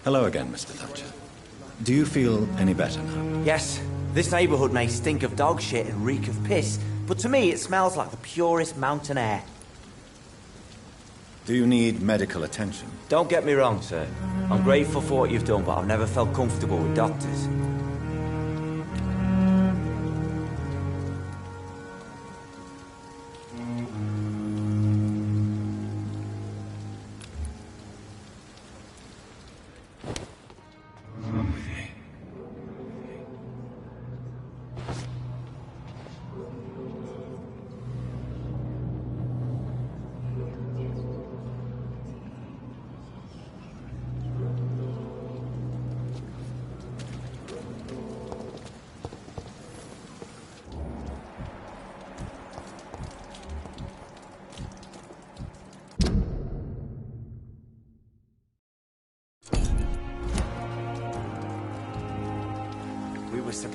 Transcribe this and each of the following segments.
Hello again, Mr. Thatcher. Do you feel any better now? Yes. This neighborhood may stink of dog shit and reek of piss, but to me it smells like the purest mountain air. Do you need medical attention? Don't get me wrong, sir. I'm grateful for what you've done, but I've never felt comfortable with doctors.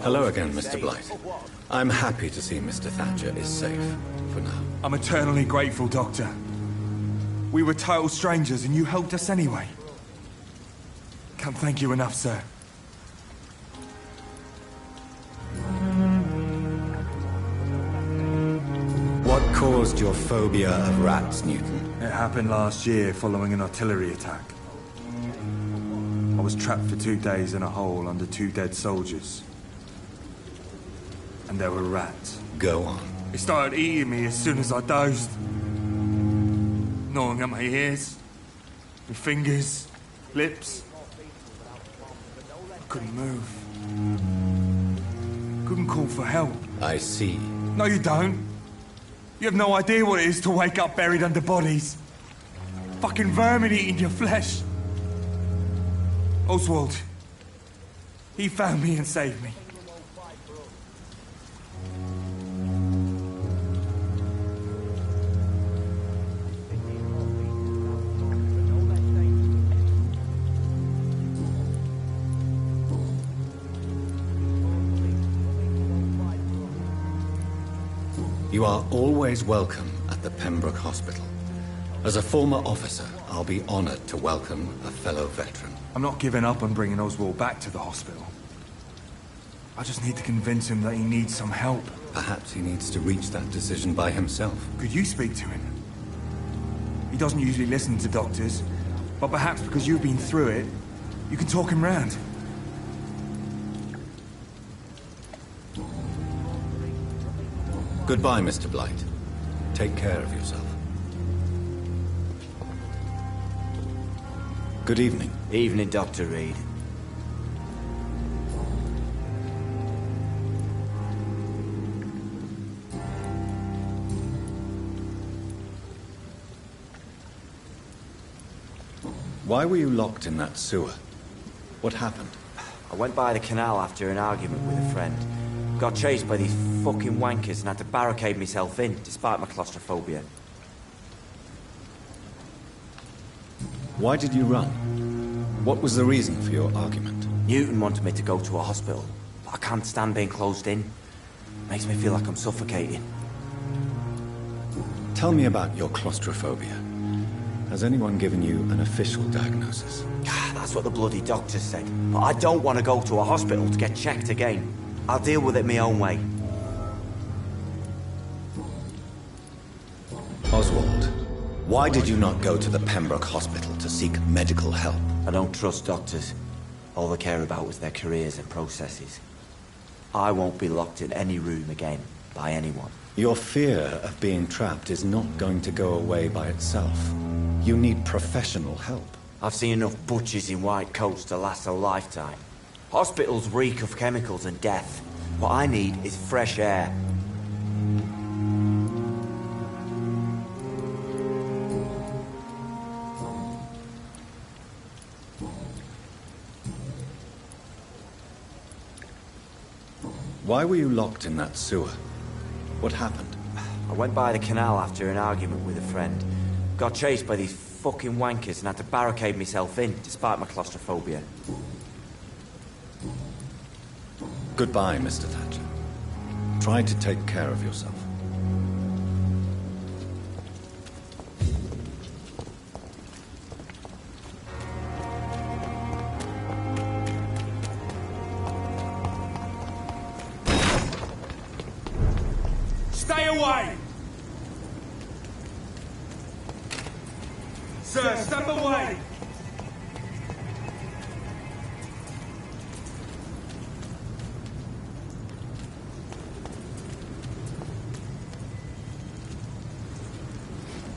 Hello again, Mr. Blight. I'm happy to see Mr. Thatcher is safe, for now. I'm eternally grateful, Doctor. We were total strangers and you helped us anyway. Can't thank you enough, sir. What caused your phobia of rats, Newton? It happened last year following an artillery attack. I was trapped for 2 days in a hole under 2 dead soldiers. And there were rats. Go on. They started eating me as soon as I dozed. Gnawing at my ears, my fingers, lips. I couldn't move. Couldn't call for help. I see. No, you don't. You have no idea what it is to wake up buried under bodies. Fucking vermin eating your flesh. Oswald. He found me and saved me. You are always welcome at the Pembroke Hospital. As a former officer, I'll be honored to welcome a fellow veteran. I'm not giving up on bringing Oswald back to the hospital. I just need to convince him that he needs some help. Perhaps he needs to reach that decision by himself. Could you speak to him? He doesn't usually listen to doctors, but perhaps because you've been through it, you can talk him round. Goodbye, Mr. Blight. Take care of yourself. Good evening. Evening, Dr. Reed. Why were you locked in that sewer? What happened? I went by the canal after an argument with a friend. Got chased by these fucking wankers and had to barricade myself in, despite my claustrophobia. Why did you run? What was the reason for your argument? Newton wanted me to go to a hospital, but I can't stand being closed in. Makes me feel like I'm suffocating. Tell me about your claustrophobia. Has anyone given you an official diagnosis? That's what the bloody doctor said. But I don't want to go to a hospital to get checked again. I'll deal with it my own way. Oswald, why did you not go to the Pembroke Hospital to seek medical help? I don't trust doctors. All they care about was their careers and processes. I won't be locked in any room again by anyone. Your fear of being trapped is not going to go away by itself. You need professional help. I've seen enough butchers in white coats to last a lifetime. Hospitals reek of chemicals and death. What I need is fresh air. Why were you locked in that sewer? What happened? I went by the canal after an argument with a friend. Got chased by these fucking wankers and had to barricade myself in, despite my claustrophobia. Goodbye, Mr. Thatcher. Try to take care of yourself. Stay away! Sir, step away!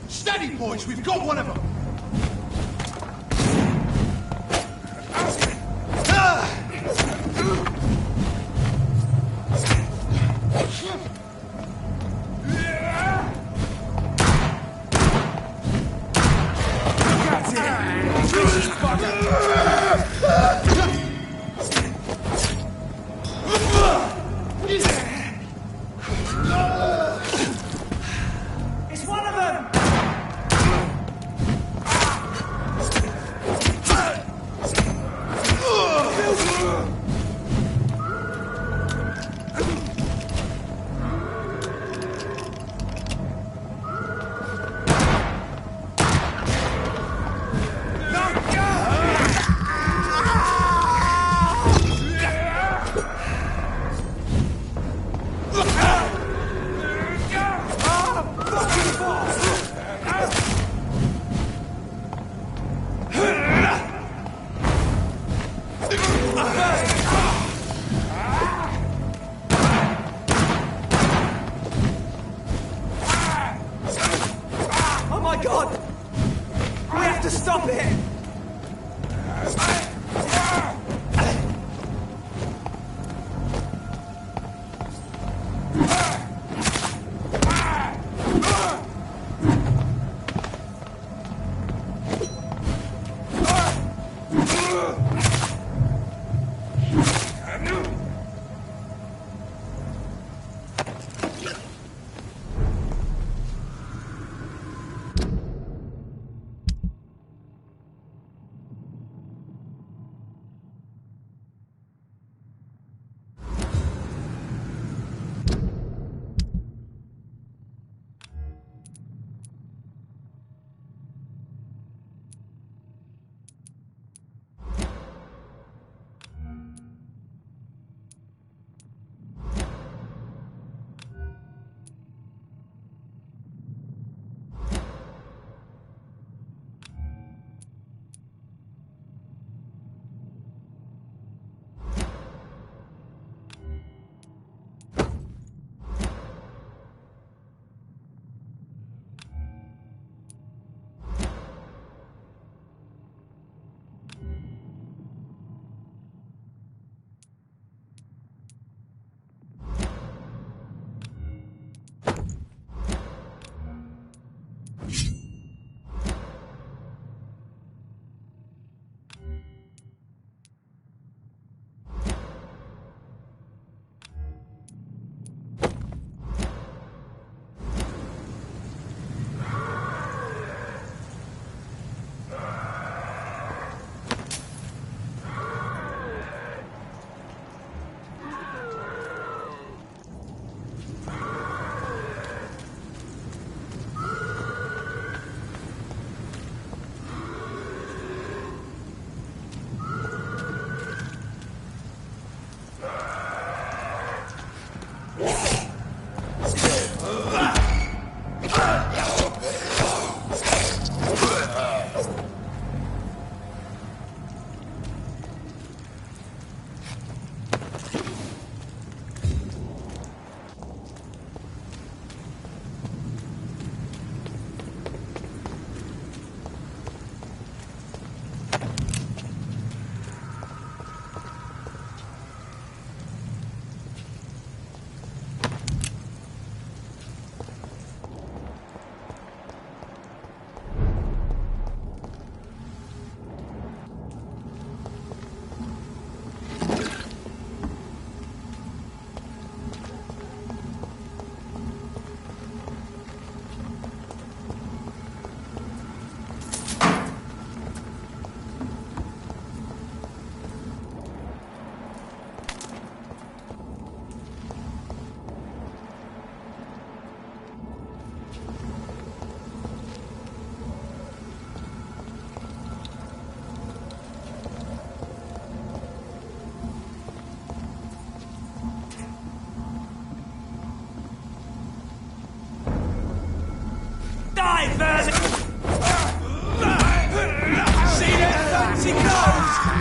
Steady, boys! We've got one of them! It's one of them!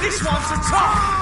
This one's a tough!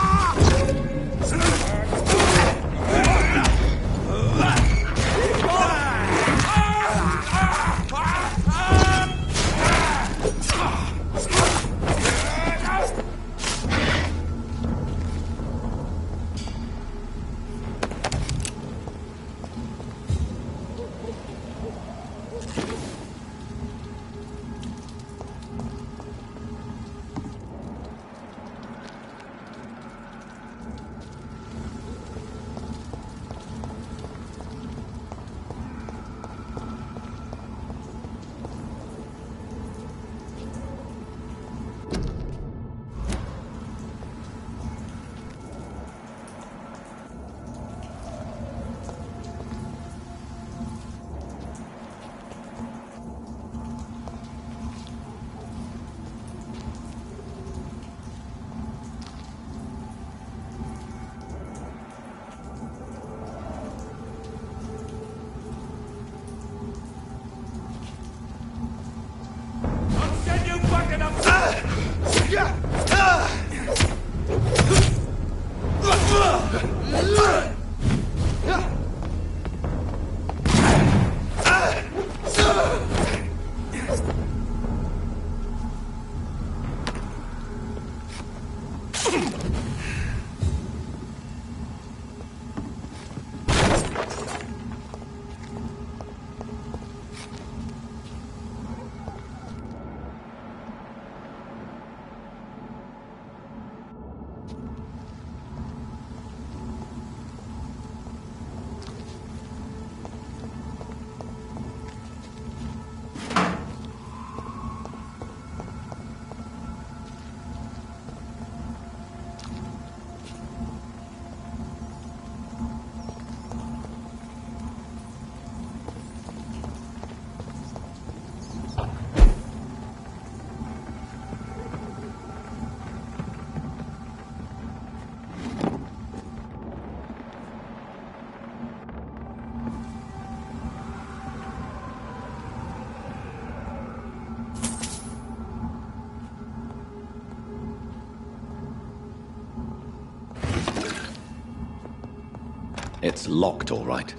It's locked, all right.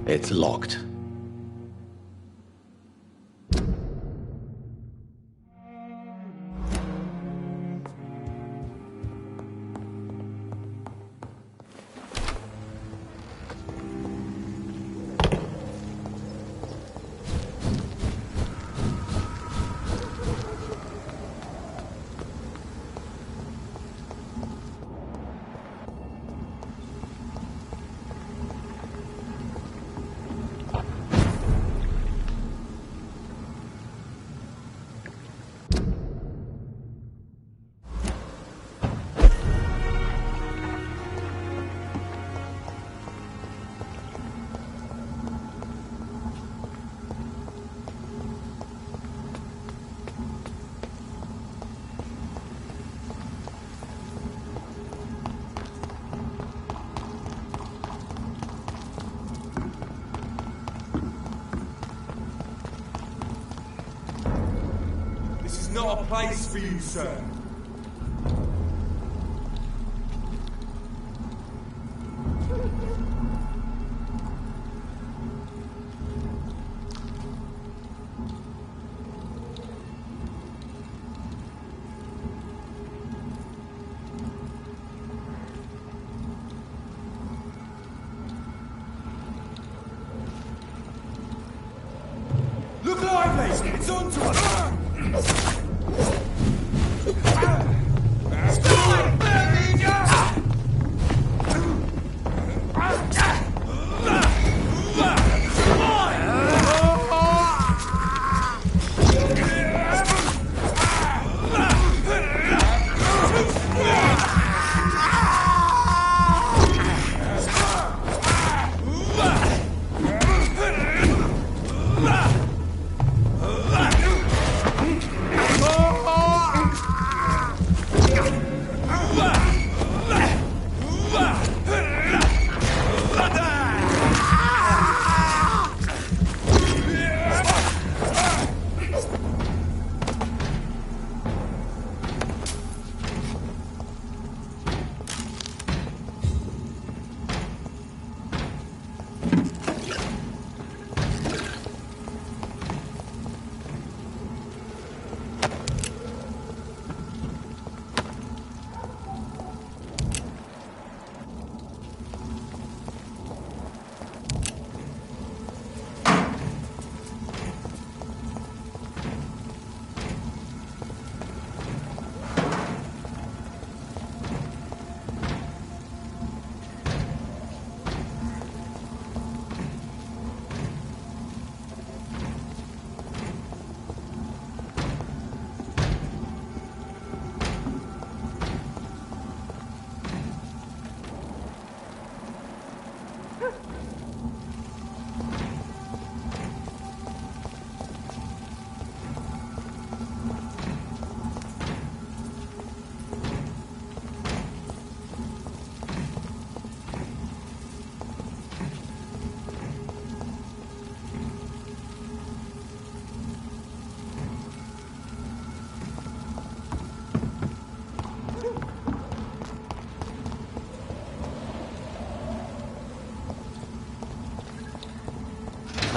It's locked. not a place for you, sir. Look lively! It's on to us!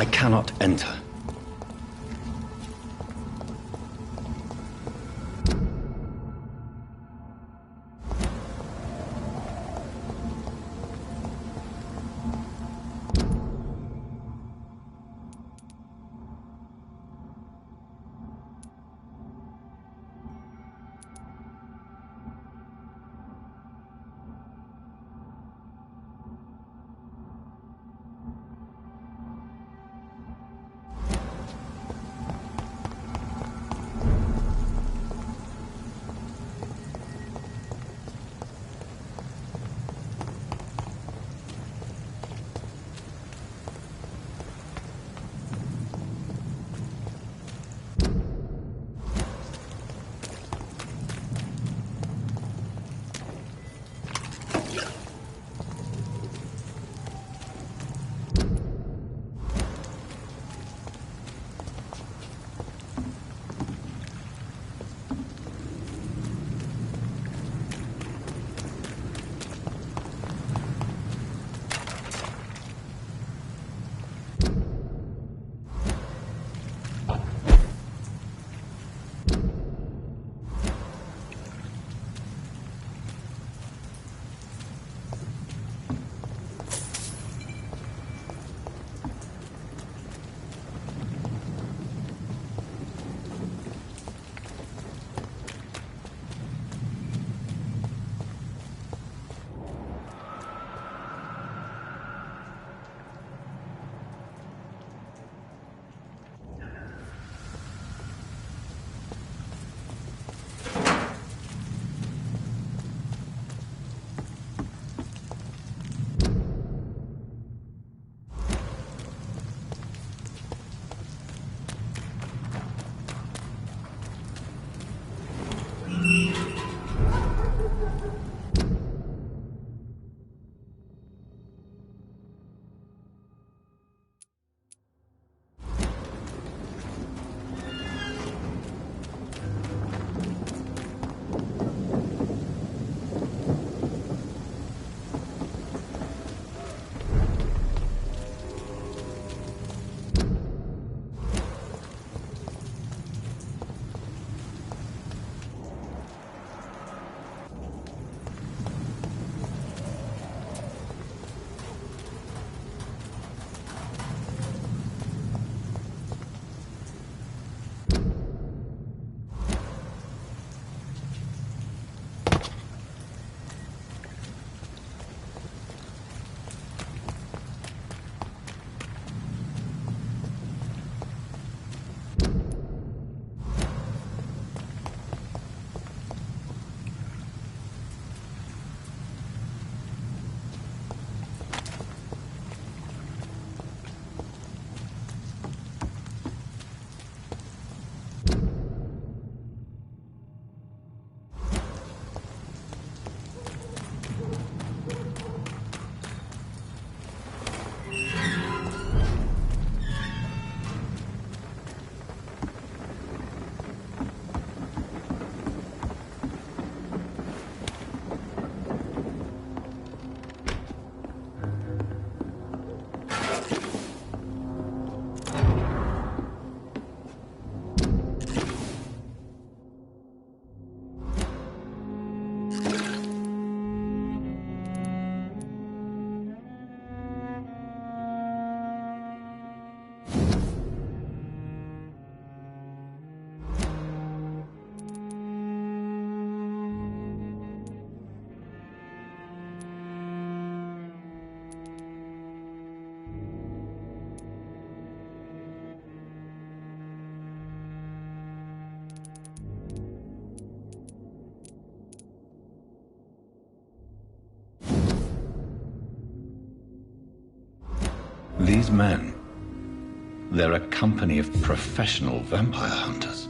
I cannot enter. These men, they're a company of professional vampire hunters.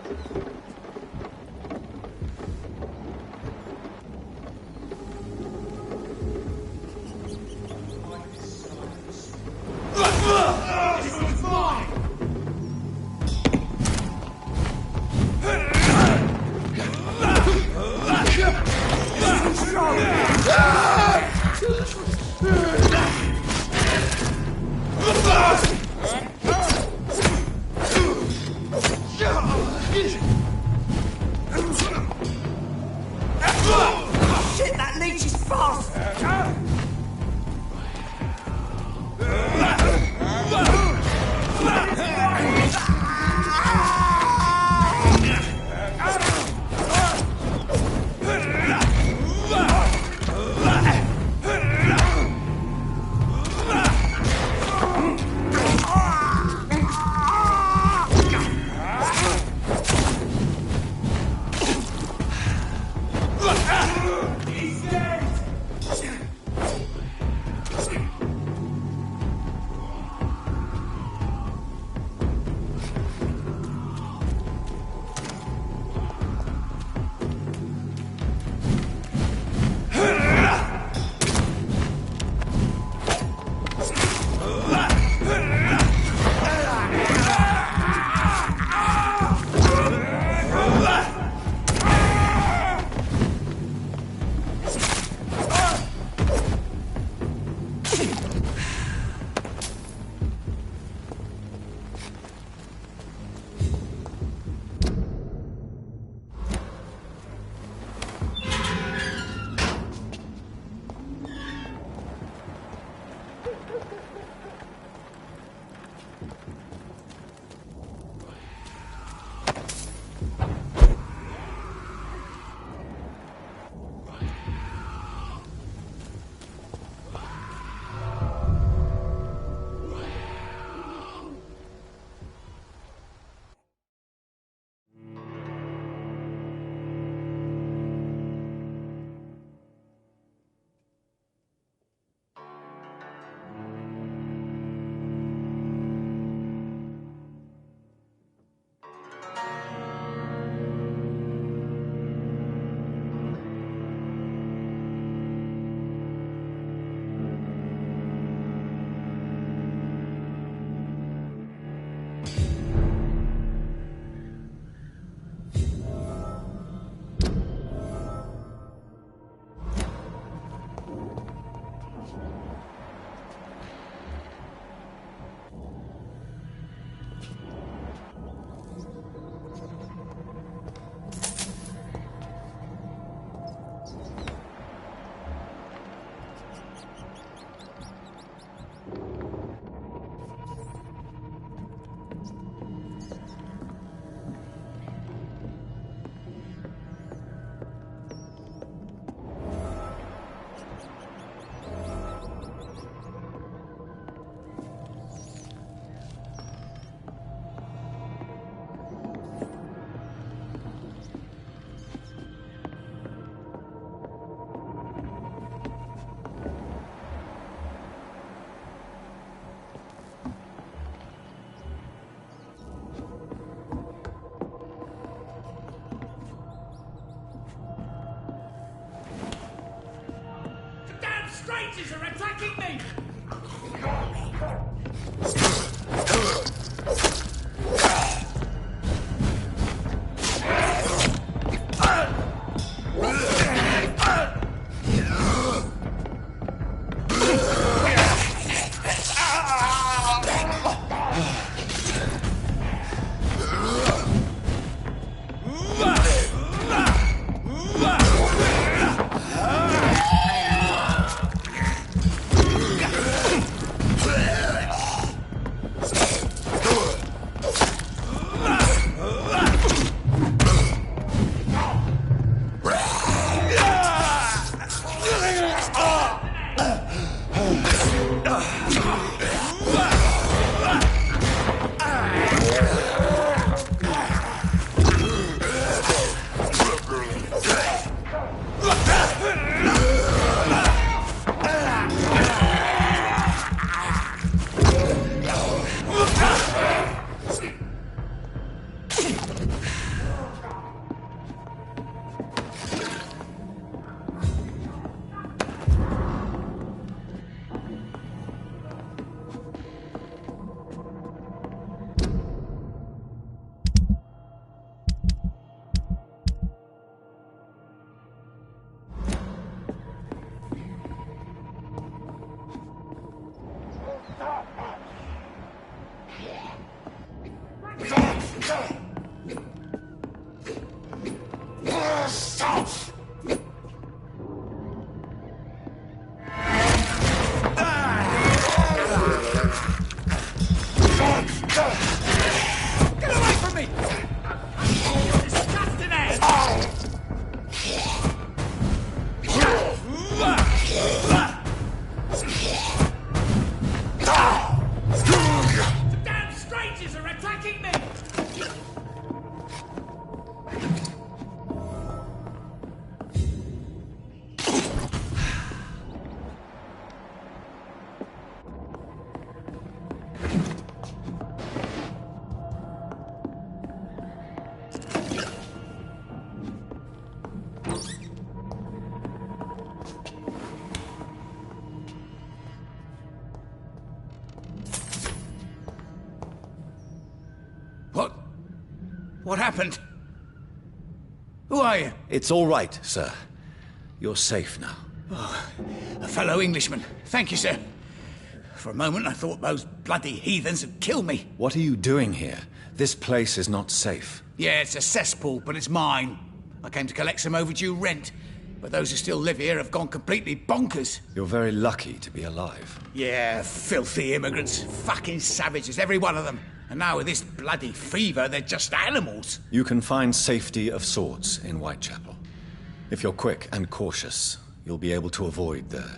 Shit, that leech is fast! Strangers are attacking me! Get away from me! You disgusting egg! The damn strangers are attacking me! What happened? Who are you? It's all right, sir. You're safe now. Oh, a fellow Englishman. Thank you, sir. For a moment I thought those bloody heathens had killed me. What are you doing here? This place is not safe. Yeah, it's a cesspool, but it's mine. I came to collect some overdue rent, but those who still live here have gone completely bonkers. You're very lucky to be alive. Yeah, filthy immigrants. Fucking savages, every one of them. And now with this bloody fever, they're just animals. You can find safety of sorts in Whitechapel. If you're quick and cautious, you'll be able to avoid the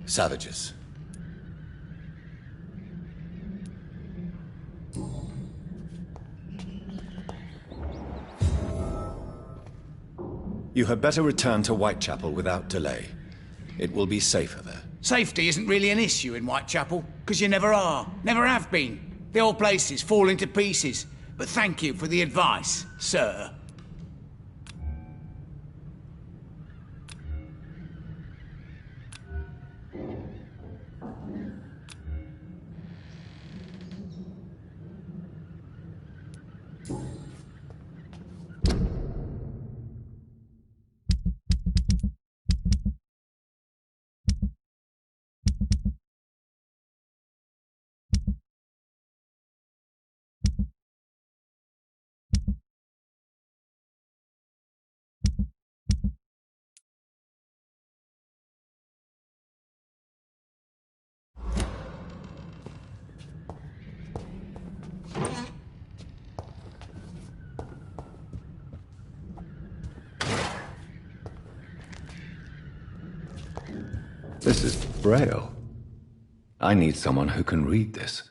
savages. You had better return to Whitechapel without delay. It will be safer there. Safety isn't really an issue in Whitechapel, because you never are. Never have been. The old place is falling to pieces. But thank you for the advice, sir. This is Braille. I need someone who can read this.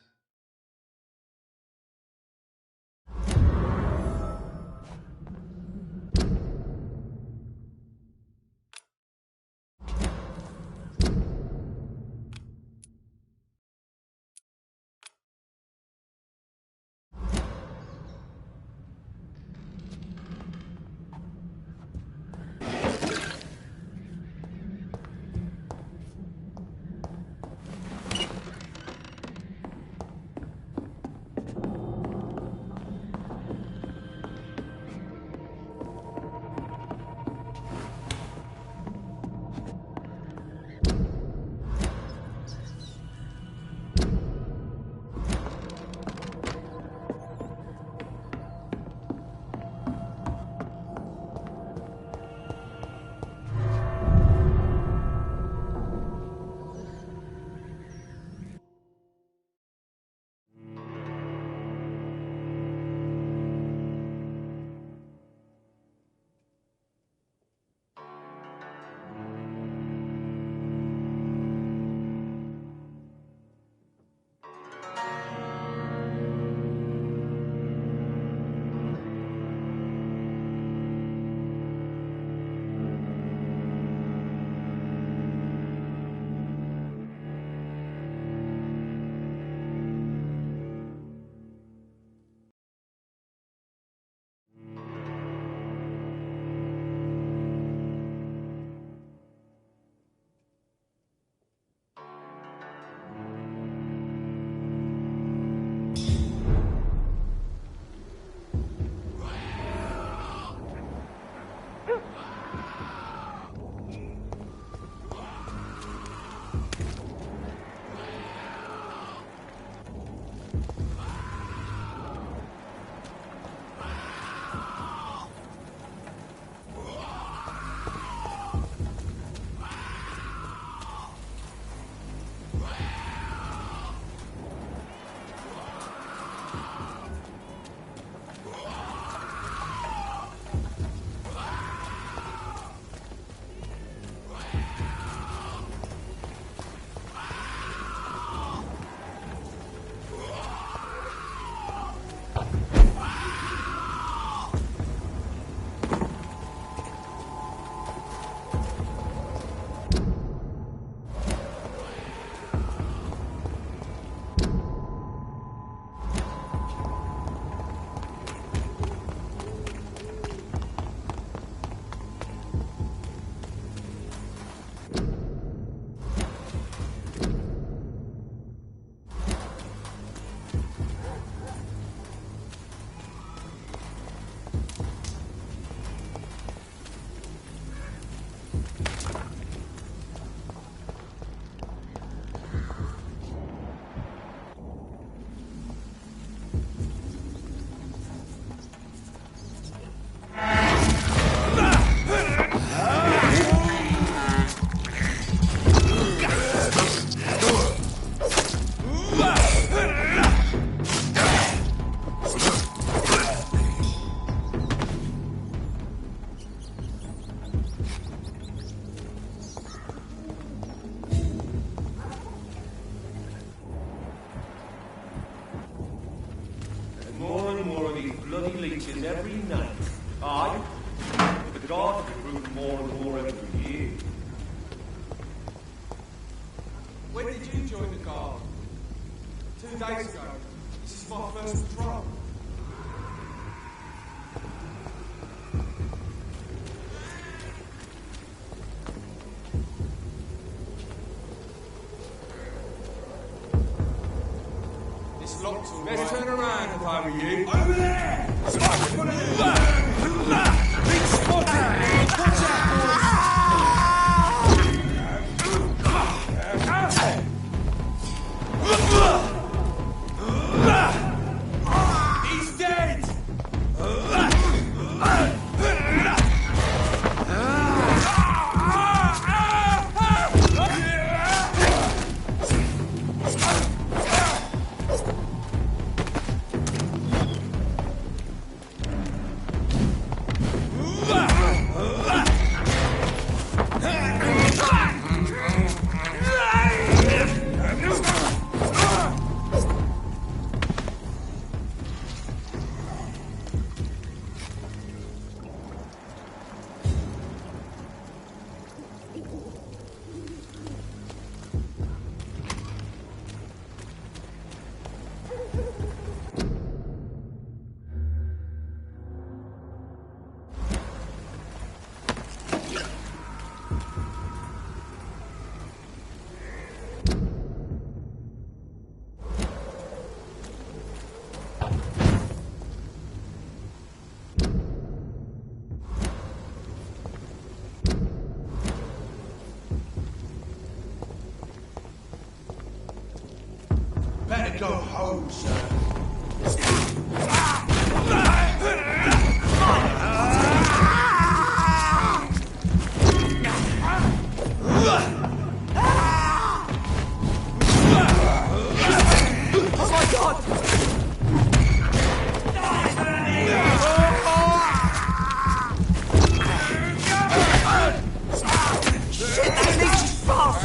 leeches every night. Aye, but the guards recruit more and more every year. When did you join the guard? 2 days ago. This is my first patrol. This lock's all right. Let's turn around if I were you. Over there! Big spotted! Watch out, boys! He's dead! Better go home, sir. Oh my god! Shit, that leech is fast!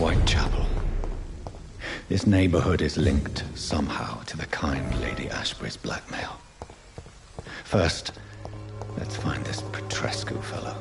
Whitechapel. This neighborhood is linked somehow to the kind Lady Ashbury's blackmail. First, let's find this Petrescu fellow.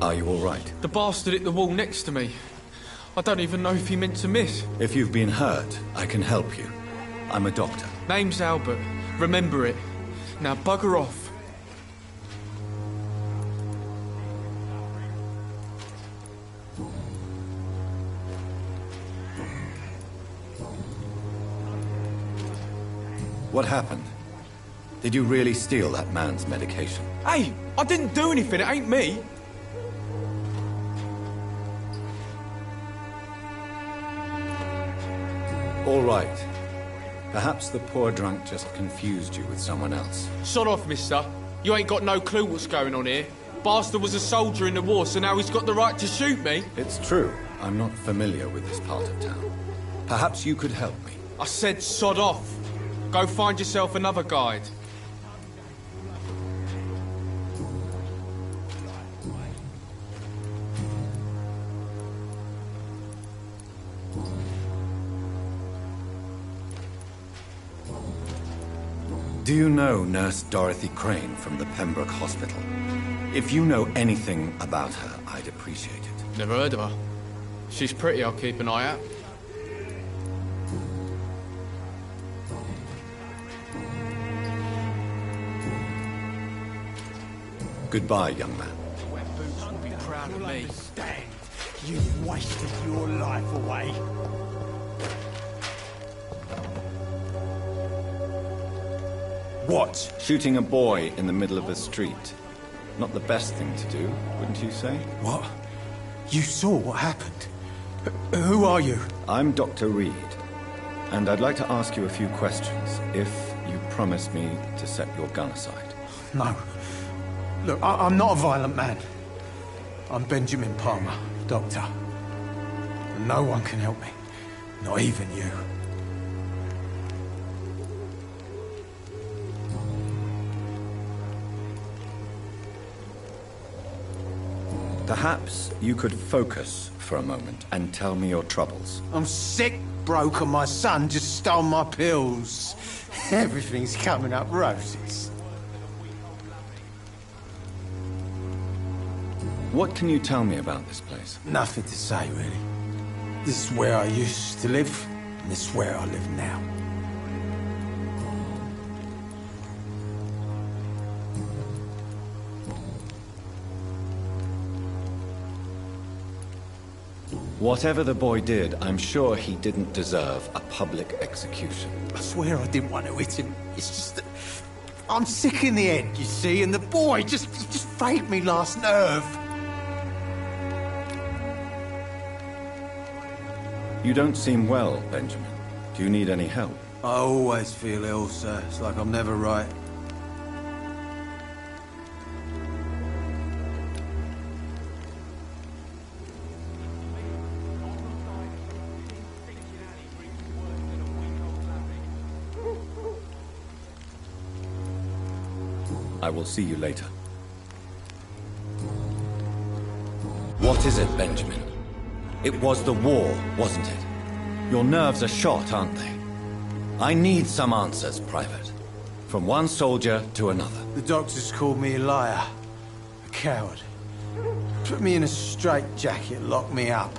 Are you all right? The bastard hit the wall next to me. I don't even know if he meant to miss. If you've been hurt, I can help you. I'm a doctor. Name's Albert. Remember it. Now bugger off. What happened? Did you really steal that man's medication? Hey, I didn't do anything. It ain't me. All right. Perhaps the poor drunk just confused you with someone else. Sod off, mister. You ain't got no clue what's going on here. Bastard was a soldier in the war, so now he's got the right to shoot me. It's true. I'm not familiar with this part of town. Perhaps you could help me. I said sod off. Go find yourself another guide. Do you know Nurse Dorothy Crane from the Pembroke Hospital? If you know anything about her, I'd appreciate it. Never heard of her. She's pretty, I'll keep an eye out. Goodbye, young man. Boots will be proud of me. Understand? You've wasted your life away. What? Shooting a boy in the middle of a street. Not the best thing to do, wouldn't you say? What? You saw what happened? Who are you? I'm Dr. Reed, and I'd like to ask you a few questions, if you promise me to set your gun aside. No. Look, I'm not a violent man. I'm Benjamin Palmer, doctor. And no one can help me. Not even you. Perhaps you could focus for a moment and tell me your troubles. I'm sick, broke, and my son just stole my pills. Everything's coming up roses. What can you tell me about this place? Nothing to say, really. This is where I used to live, and this is where I live now. Whatever the boy did, I'm sure he didn't deserve a public execution. I swear I didn't want to hit him. It's just that I'm sick in the head, you see, and the boy just frayed me last nerve. You don't seem well, Benjamin. Do you need any help? I always feel ill, sir. It's like I'm never right. I will see you later. What is it, Benjamin? It was the war, wasn't it? Your nerves are shot, aren't they? I need some answers, Private. From one soldier to another. The doctors called me a liar. A coward. Put me in a straitjacket, locked me up.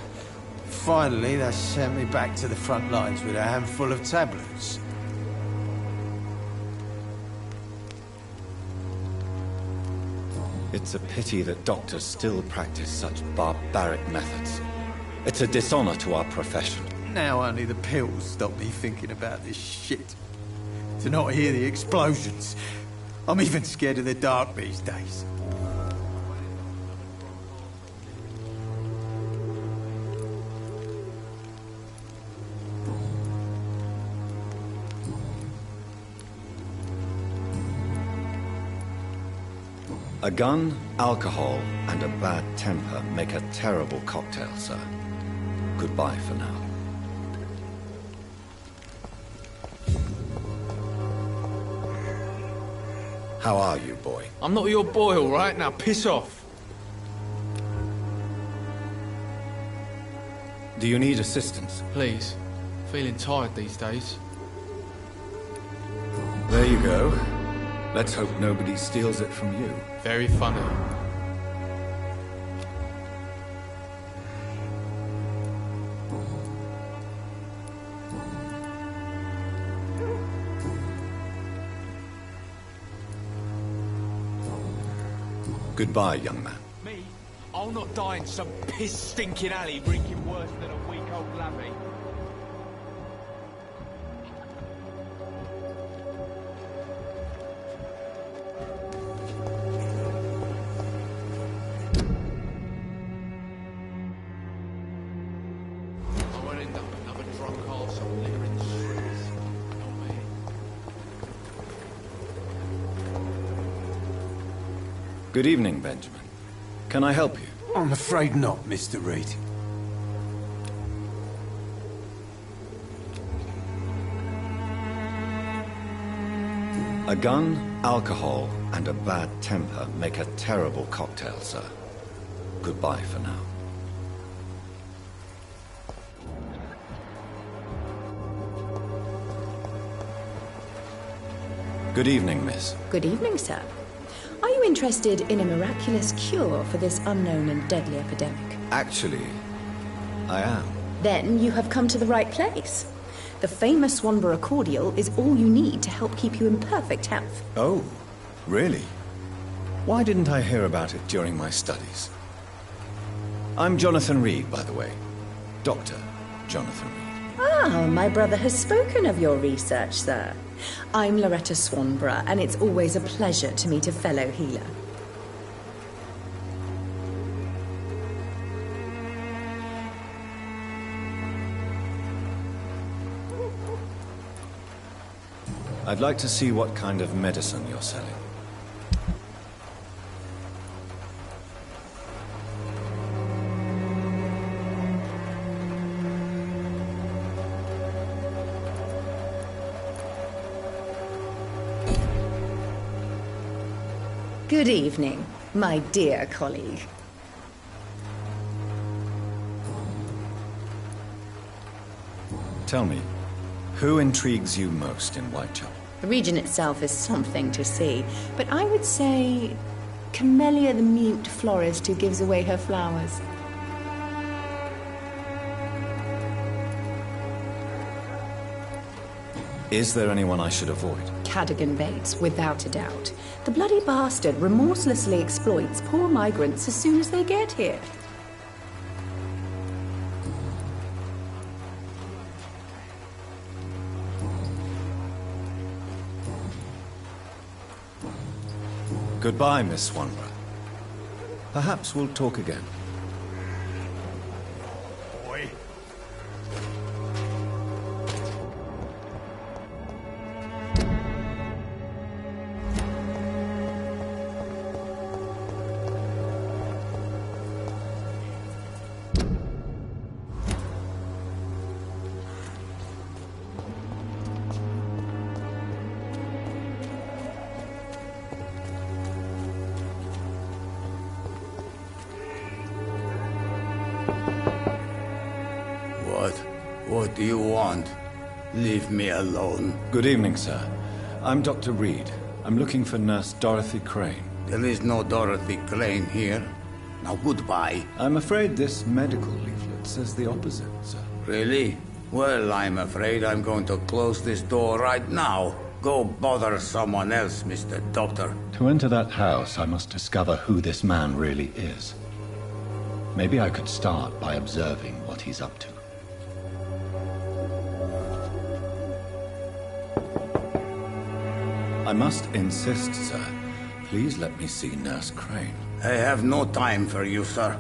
Finally, they sent me back to the front lines with a handful of tablets. It's a pity that doctors still practice such barbaric methods. It's a dishonor to our profession. Now only the pills stop me thinking about this shit. To not hear the explosions. I'm even scared of the dark these days. A gun, alcohol, and a bad temper make a terrible cocktail, sir. Goodbye for now. How are you, boy? I'm not your boy, all right? Now piss off. Do you need assistance? Please. Feeling tired these days. There you go. Let's hope nobody steals it from you. Very funny. Goodbye, young man. Me? I'll not die in some piss-stinking alley reeking worse than a week-old lammy. I won't end up another drunk arsehole littering the streets. Not me. Good evening, Benjamin. Can I help you? I'm afraid not, Mr. Reed. A gun, alcohol, and a bad temper make a terrible cocktail, sir. Goodbye for now. Good evening, miss. Good evening, sir. Are you interested in a miraculous cure for this unknown and deadly epidemic? Actually, I am. Then you have come to the right place. The famous Swanborough cordial is all you need to help keep you in perfect health. Oh, really? Why didn't I hear about it during my studies? I'm Jonathan Reed, by the way. Dr. Jonathan Reed. Ah, my brother has spoken of your research, sir. I'm Loretta Swanborough, and it's always a pleasure to meet a fellow healer. I'd like to see what kind of medicine you're selling. Good evening, my dear colleague. Tell me, who intrigues you most in Whitechapel? The region itself is something to see, but I would say Camellia the mute florist who gives away her flowers. Is there anyone I should avoid? Cadogan Bates, without a doubt. The bloody bastard remorselessly exploits poor migrants as soon as they get here. Goodbye, Miss Swanborough. Perhaps we'll talk again. Boy. What do you want? Leave me alone. Good evening, sir. I'm Dr. Reed. I'm looking for Nurse Dorothy Crane. There is no Dorothy Crane here. Now goodbye. I'm afraid this medical leaflet says the opposite, sir. Really? Well, I'm afraid I'm going to close this door right now. Go bother someone else, Mr. Doctor. To enter that house, I must discover who this man really is. Maybe I could start by observing what he's up to. I must insist, sir. Please let me see Nurse Crane. I have no time for you, sir.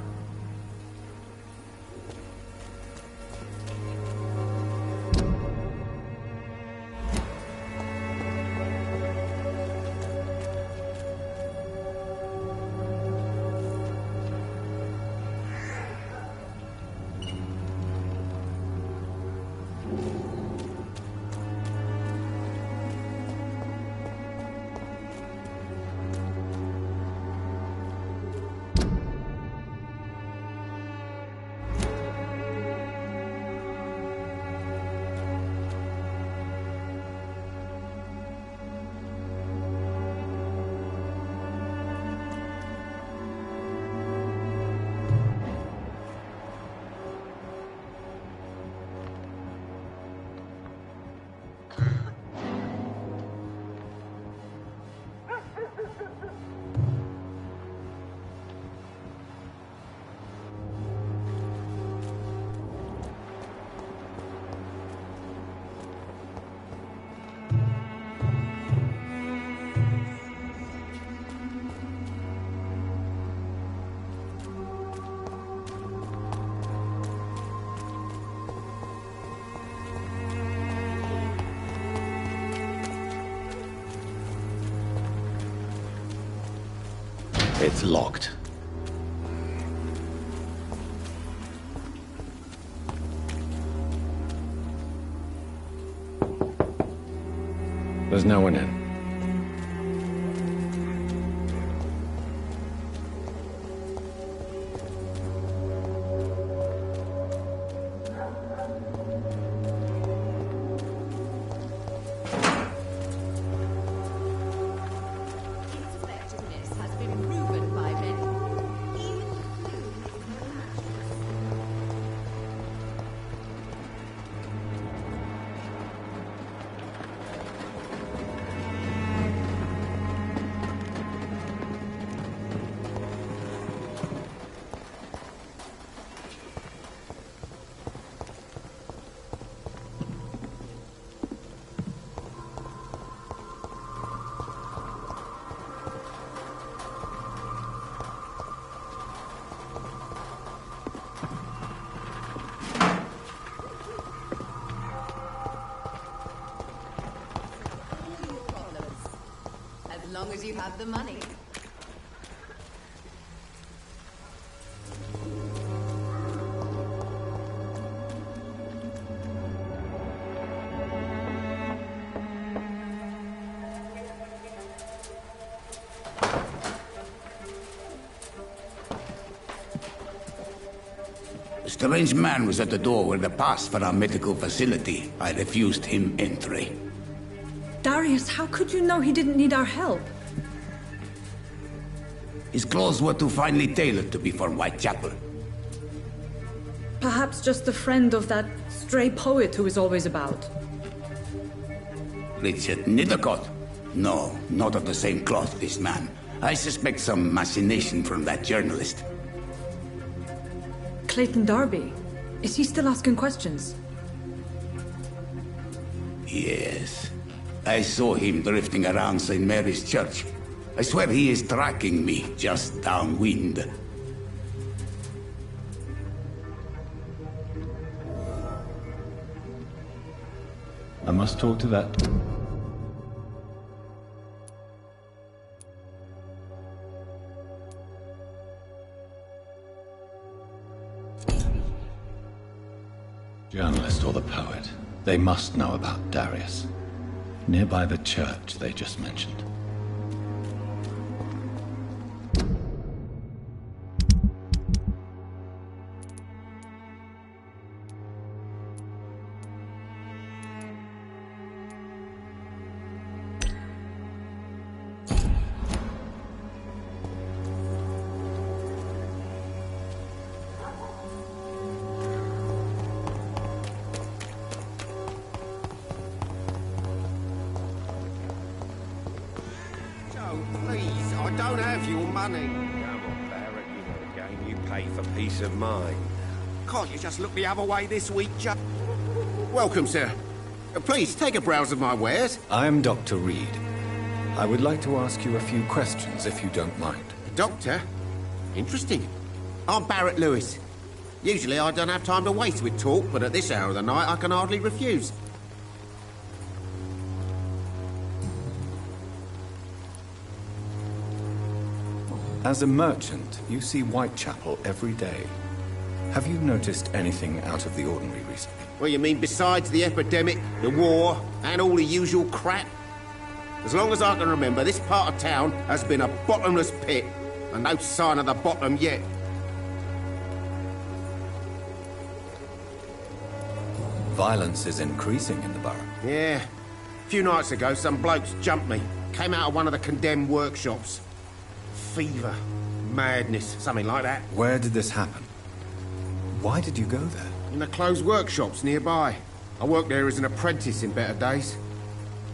It's locked. There's no one in. As long as you have the money. A strange man was at the door with a pass for our medical facility. I refused him entry. Darius, how could you know he didn't need our help? His clothes were too finely tailored to be from Whitechapel. Perhaps just a friend of that stray poet who is always about. Richard Nithercott? No, not of the same cloth, this man. I suspect some machination from that journalist. Clayton Darby. Is he still asking questions? Yes. I saw him drifting around St. Mary's Church. I swear he is tracking me just downwind. I must talk to that. Journalist or the poet, they must know about Darius. Nearby the church they just mentioned. Please, I don't have your money. Come on, Barrett, you know the game. You pay for peace of mind. Can't you just look the other way this week, Joe? Welcome, sir. Please, take a browse of my wares. I'm Dr. Reed. I would like to ask you a few questions, if you don't mind. Doctor? Interesting. I'm Barrett Lewis. Usually I don't have time to waste with talk, but at this hour of the night I can hardly refuse. As a merchant, you see Whitechapel every day. Have you noticed anything out of the ordinary recently? Well, you mean besides the epidemic, the war, and all the usual crap? As long as I can remember, this part of town has been a bottomless pit, and no sign of the bottom yet. Violence is increasing in the borough. Yeah. A few nights ago, some blokes jumped me. Came out of one of the condemned workshops. Fever, madness, something like that. Where did this happen? Why did you go there? In the closed workshops nearby. I worked there as an apprentice in better days.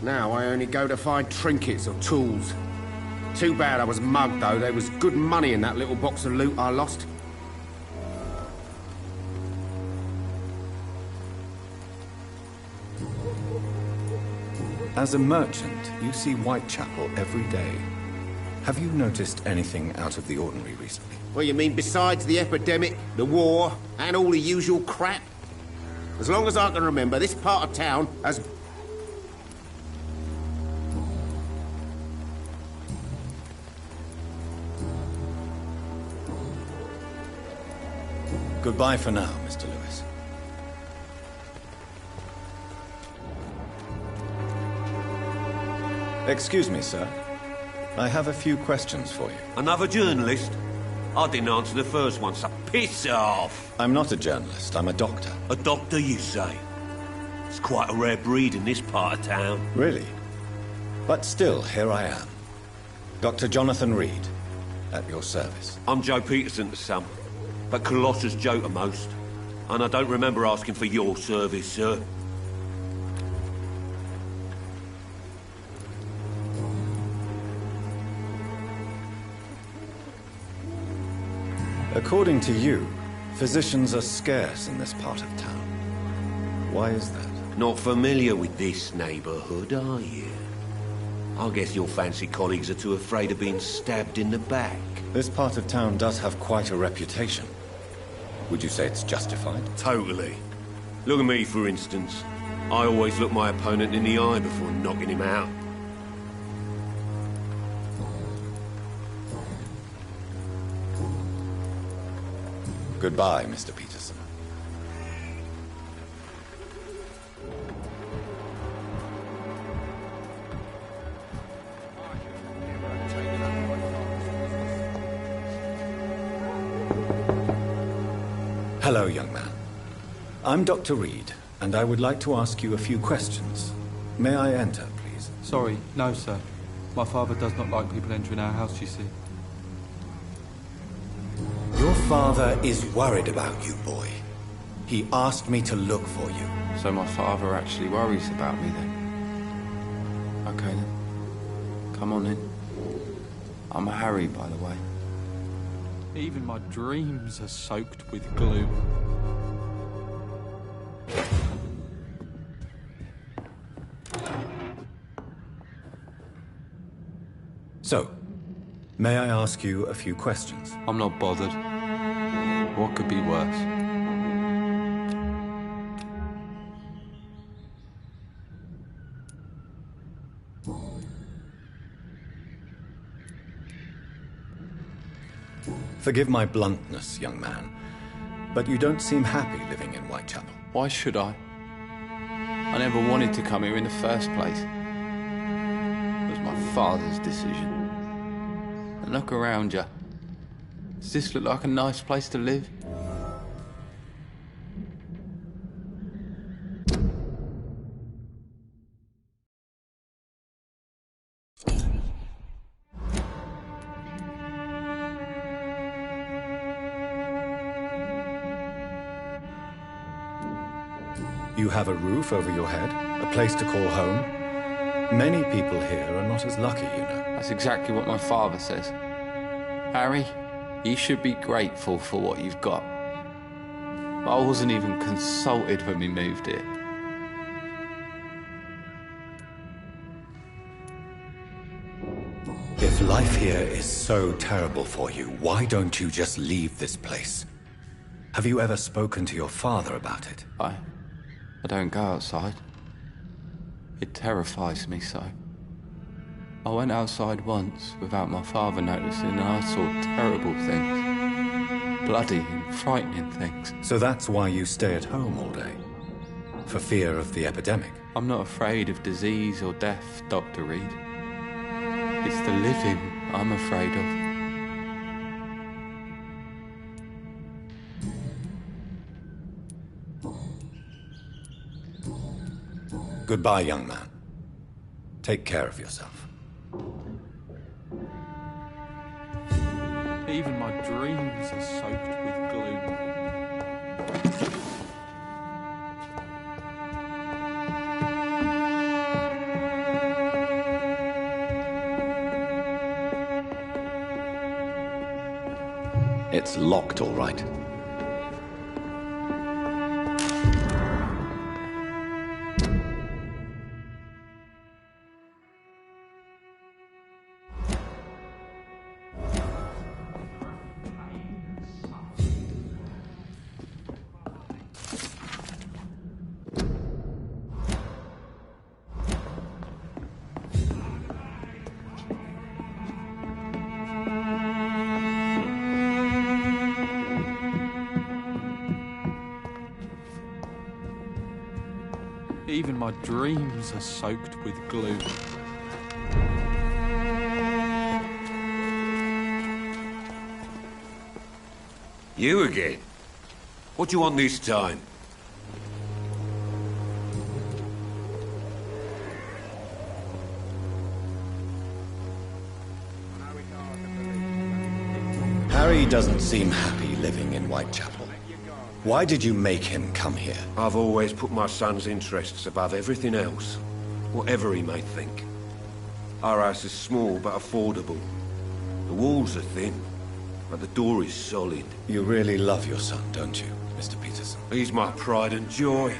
Now I only go to find trinkets or tools. Too bad I was mugged, though. There was good money in that little box of loot I lost. As a merchant, you see Whitechapel every day. Have you noticed anything out of the ordinary recently? Well, you mean besides the epidemic, the war, and all the usual crap? As long as I can remember, this part of town has... Goodbye for now, Mr. Lewis. Excuse me, sir. I have a few questions for you. Another journalist? I didn't answer the first one, so piss off! I'm not a journalist, I'm a doctor. A doctor, you say? It's quite a rare breed in this part of town. Really? But still, here I am. Dr. Jonathan Reed, at your service. I'm Joe Peterson to some, but Colossus Joe to most. And I don't remember asking for your service, sir. According to you, physicians are scarce in this part of town. Why is that? Not familiar with this neighborhood, are you? I guess your fancy colleagues are too afraid of being stabbed in the back. This part of town does have quite a reputation. Would you say it's justified? Totally. Look at me, for instance. I always look my opponent in the eye before knocking him out. Goodbye, Mr. Peterson. Hello, young man. I'm Dr. Reed, and I would like to ask you a few questions. May I enter, please? Sorry, no, sir. My father does not like people entering our house, you see. Your father is worried about you, boy. He asked me to look for you. So my father actually worries about me, then? Okay, then. Come on in. I'm Harry, by the way. Even my dreams are soaked with gloom. So, may I ask you a few questions? I'm not bothered. What could be worse? Forgive my bluntness, young man, but you don't seem happy living in Whitechapel. Why should I? I never wanted to come here in the first place. It was my father's decision. And look around you. Does this look like a nice place to live? You have a roof over your head, a place to call home. Many people here are not as lucky, you know. That's exactly what my father says. Harry, you should be grateful for what you've got. I wasn't even consulted when we moved here. If life here is so terrible for you, why don't you just leave this place? Have you ever spoken to your father about it? I don't go outside. It terrifies me so. I went outside once without my father noticing and I saw terrible things. Bloody and frightening things. So that's why you stay at home all day? For fear of the epidemic? I'm not afraid of disease or death, Dr. Reed. It's the living I'm afraid of. Goodbye, young man. Take care of yourself. Even my dreams are soaked with gloom. It's locked, all right. Even my dreams are soaked with glue. You again? What do you want this time? Harry doesn't seem happy living in Whitechapel. Why did you make him come here? I've always put my son's interests above everything else, whatever he may think. Our house is small but affordable. The walls are thin, but the door is solid. You really love your son, don't you, Mr. Peterson? He's my pride and joy.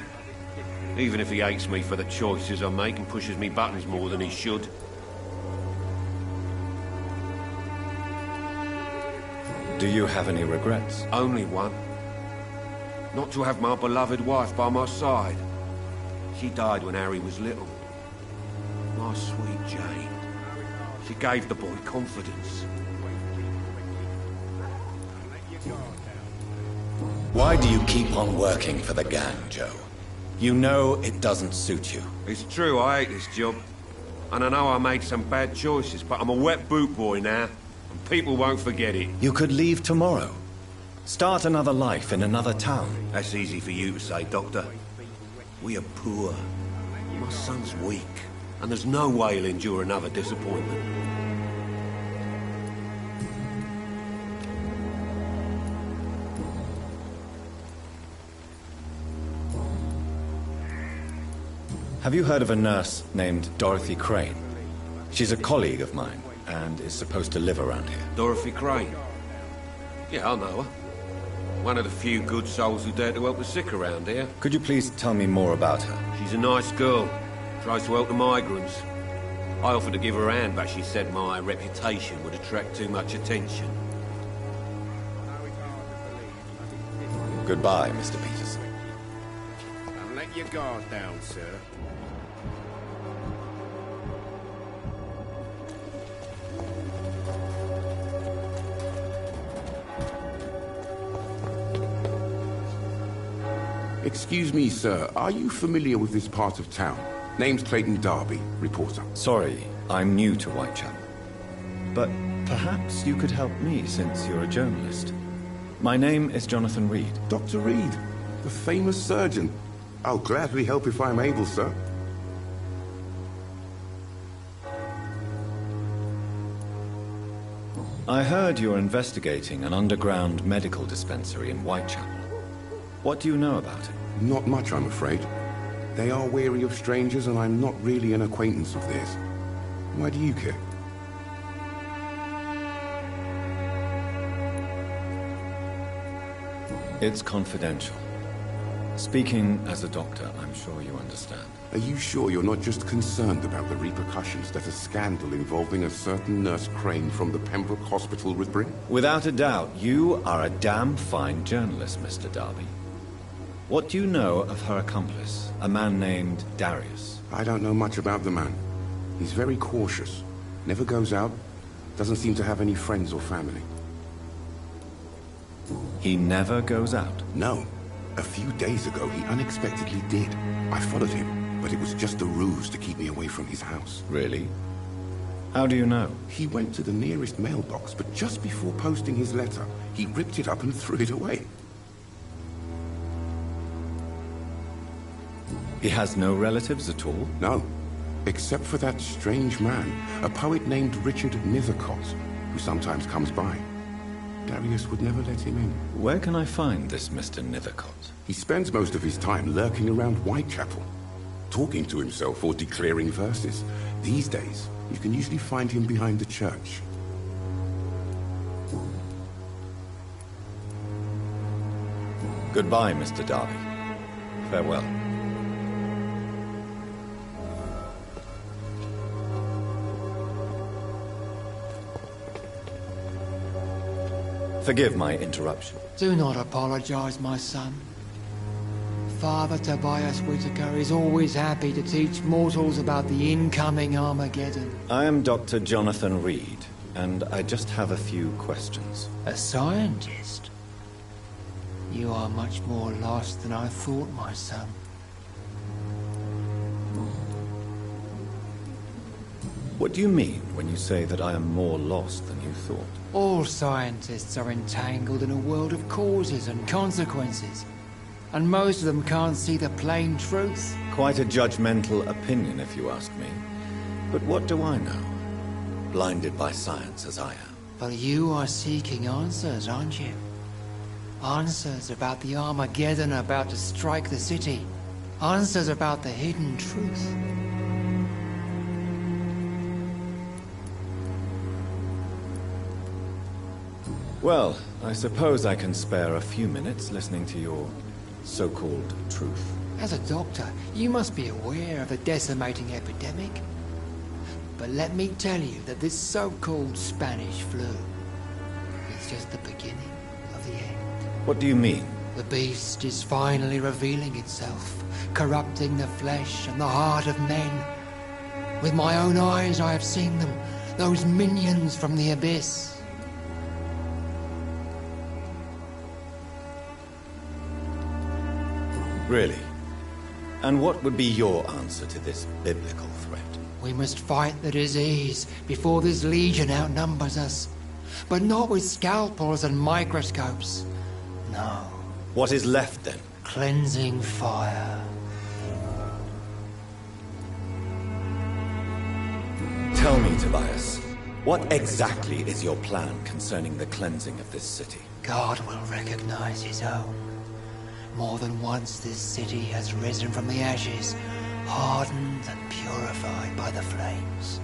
Even if he hates me for the choices I make and pushes me buttons more than he should. Do you have any regrets? Only one. Not to have my beloved wife by my side. She died when Harry was little. My sweet Jane. She gave the boy confidence. Why do you keep on working for the gang, Joe? You know it doesn't suit you. It's true, I hate this job. And I know I made some bad choices, but I'm a wet boot boy now. And people won't forget it. You could leave tomorrow. Start another life in another town. That's easy for you to say, Doctor. We are poor. My son's weak. And there's no way he'll endure another disappointment. Have you heard of a nurse named Dorothy Crane? She's a colleague of mine, and is supposed to live around here. Dorothy Crane? Yeah, I know her. One of the few good souls who dare to help the sick around here. Could you please tell me more about her? She's a nice girl. Tries to help the migrants. I offered to give her a hand, but she said my reputation would attract too much attention. Goodbye, Mr. Peterson. Now let your guard down, sir. Excuse me, sir. Are you familiar with this part of town? Name's Clayton Darby, reporter. Sorry, I'm new to Whitechapel. But perhaps you could help me, since you're a journalist. My name is Jonathan Reed. Dr. Reed, the famous surgeon. I'll gladly help if I'm able, sir. I heard you're investigating an underground medical dispensary in Whitechapel. What do you know about it? Not much, I'm afraid. They are wary of strangers, and I'm not really an acquaintance of theirs. Why do you care? It's confidential. Speaking as a doctor, I'm sure you understand. Are you sure you're not just concerned about the repercussions that a scandal involving a certain Nurse Crane from the Pembroke Hospital would bring? Without a doubt, you are a damn fine journalist, Mr. Darby. What do you know of her accomplice, a man named Darius? I don't know much about the man. He's very cautious. Never goes out. Doesn't seem to have any friends or family. He never goes out? No. A few days ago, he unexpectedly did. I followed him, but it was just a ruse to keep me away from his house. Really? How do you know? He went to the nearest mailbox, but just before posting his letter, he ripped it up and threw it away. He has no relatives at all? No. Except for that strange man, a poet named Richard Nethercott, who sometimes comes by. Darius would never let him in. Where can I find this Mr. Nethercott? He spends most of his time lurking around Whitechapel, talking to himself or declaring verses. These days, you can usually find him behind the church. Goodbye, Mr. Darby. Farewell. Forgive my interruption. Do not apologize, my son. Father Tobias Whitaker is always happy to teach mortals about the incoming Armageddon. I am Dr. Jonathan Reed, and I just have a few questions. A scientist? You are much more lost than I thought, my son. What do you mean when you say that I am more lost than you thought? All scientists are entangled in a world of causes and consequences. And most of them can't see the plain truth. Quite a judgmental opinion, if you ask me. But what do I know? Blinded by science as I am. But you are seeking answers, aren't you? Answers about the Armageddon about to strike the city. Answers about the hidden truth. Well, I suppose I can spare a few minutes listening to your so-called truth. As a doctor, you must be aware of the decimating epidemic. But let me tell you that this so-called Spanish flu is just the beginning of the end. What do you mean? The beast is finally revealing itself, corrupting the flesh and the heart of men. With my own eyes I have seen them, those minions from the abyss. Really? And what would be your answer to this biblical threat? We must fight the disease before this legion outnumbers us. But not with scalpels and microscopes. No. What is left then? Cleansing fire. Tell me, Tobias, what exactly is your plan concerning the cleansing of this city? God will recognize his own. More than once this city has risen from the ashes, hardened and purified by the flames.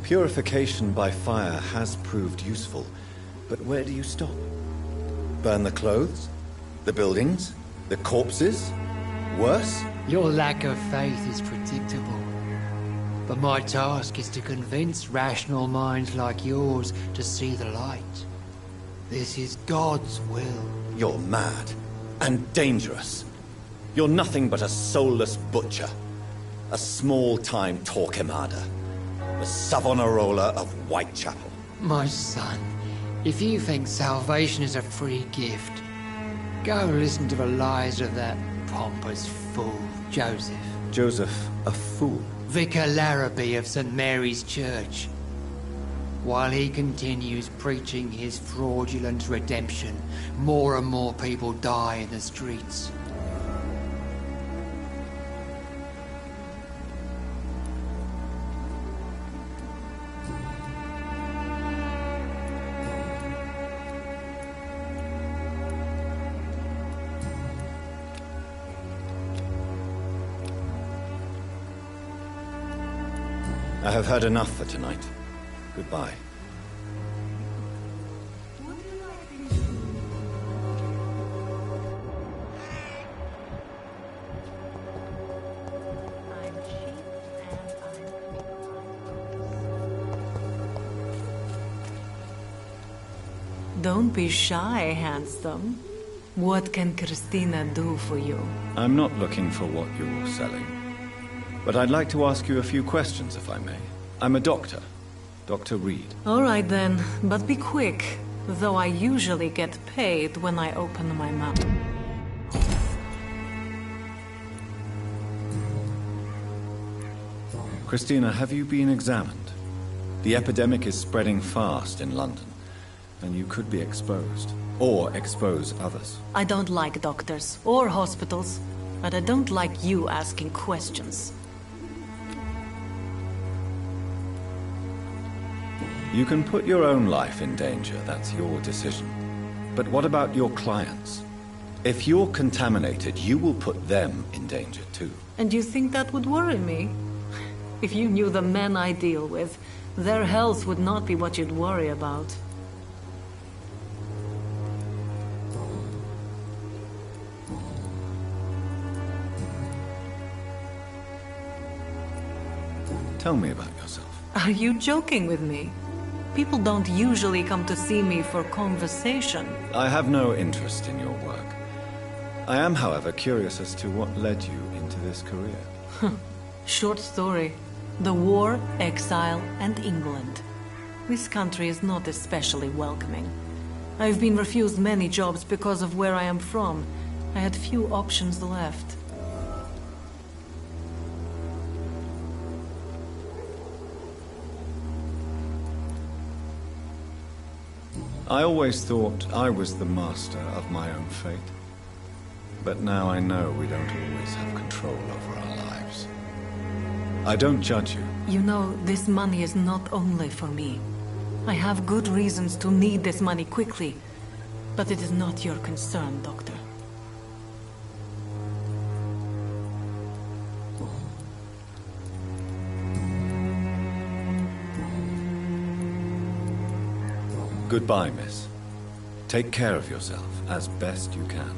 Purification by fire has proved useful, but where do you stop? Burn the clothes? The buildings? The corpses? Worse? Your lack of faith is predictable. But my task is to convince rational minds like yours to see the light. This is God's will. You're mad. And dangerous. You're nothing but a soulless butcher. A small-time Torquemada. The Savonarola of Whitechapel. My son, if you think salvation is a free gift, go listen to the lies of that pompous fool, Joseph. Joseph, a fool? Vicar Larrabee of St. Mary's Church. While he continues preaching his fraudulent redemption, more and more people die in the streets. I have heard enough for tonight. Goodbye. Don't be shy, handsome. What can Christina do for you? I'm not looking for what you're selling. But I'd like to ask you a few questions, if I may. I'm a doctor. Dr. Reed. All right then, but be quick. Though I usually get paid when I open my mouth. Christina, have you been examined? The epidemic is spreading fast in London, and you could be exposed. Or expose others. I don't like doctors or hospitals, but I don't like you asking questions. You can put your own life in danger, that's your decision. But what about your clients? If you're contaminated, you will put them in danger too. And you think that would worry me? If you knew the men I deal with, their health would not be what you'd worry about. Tell me about yourself. Are you joking with me? People don't usually come to see me for conversation. I have no interest in your work. I am, however, curious as to what led you into this career. Short story. The war, exile, and England. This country is not especially welcoming. I've been refused many jobs because of where I am from. I had few options left. I always thought I was the master of my own fate. But now I know we don't always have control over our lives. I don't judge you. You know, this money is not only for me. I have good reasons to need this money quickly, but it is not your concern, Doctor. Goodbye, miss. Take care of yourself as best you can.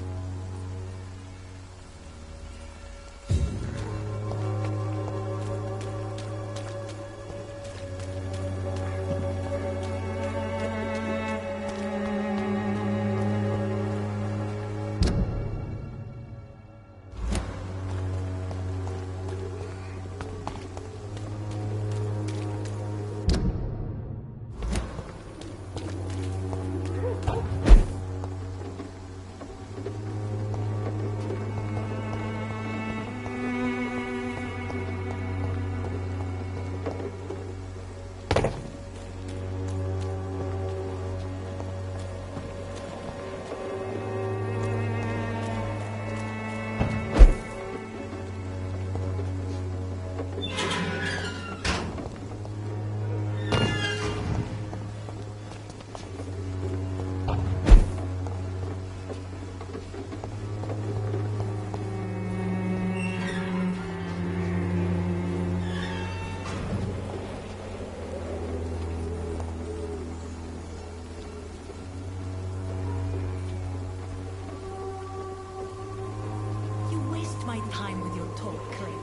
My time with your talk, Clay.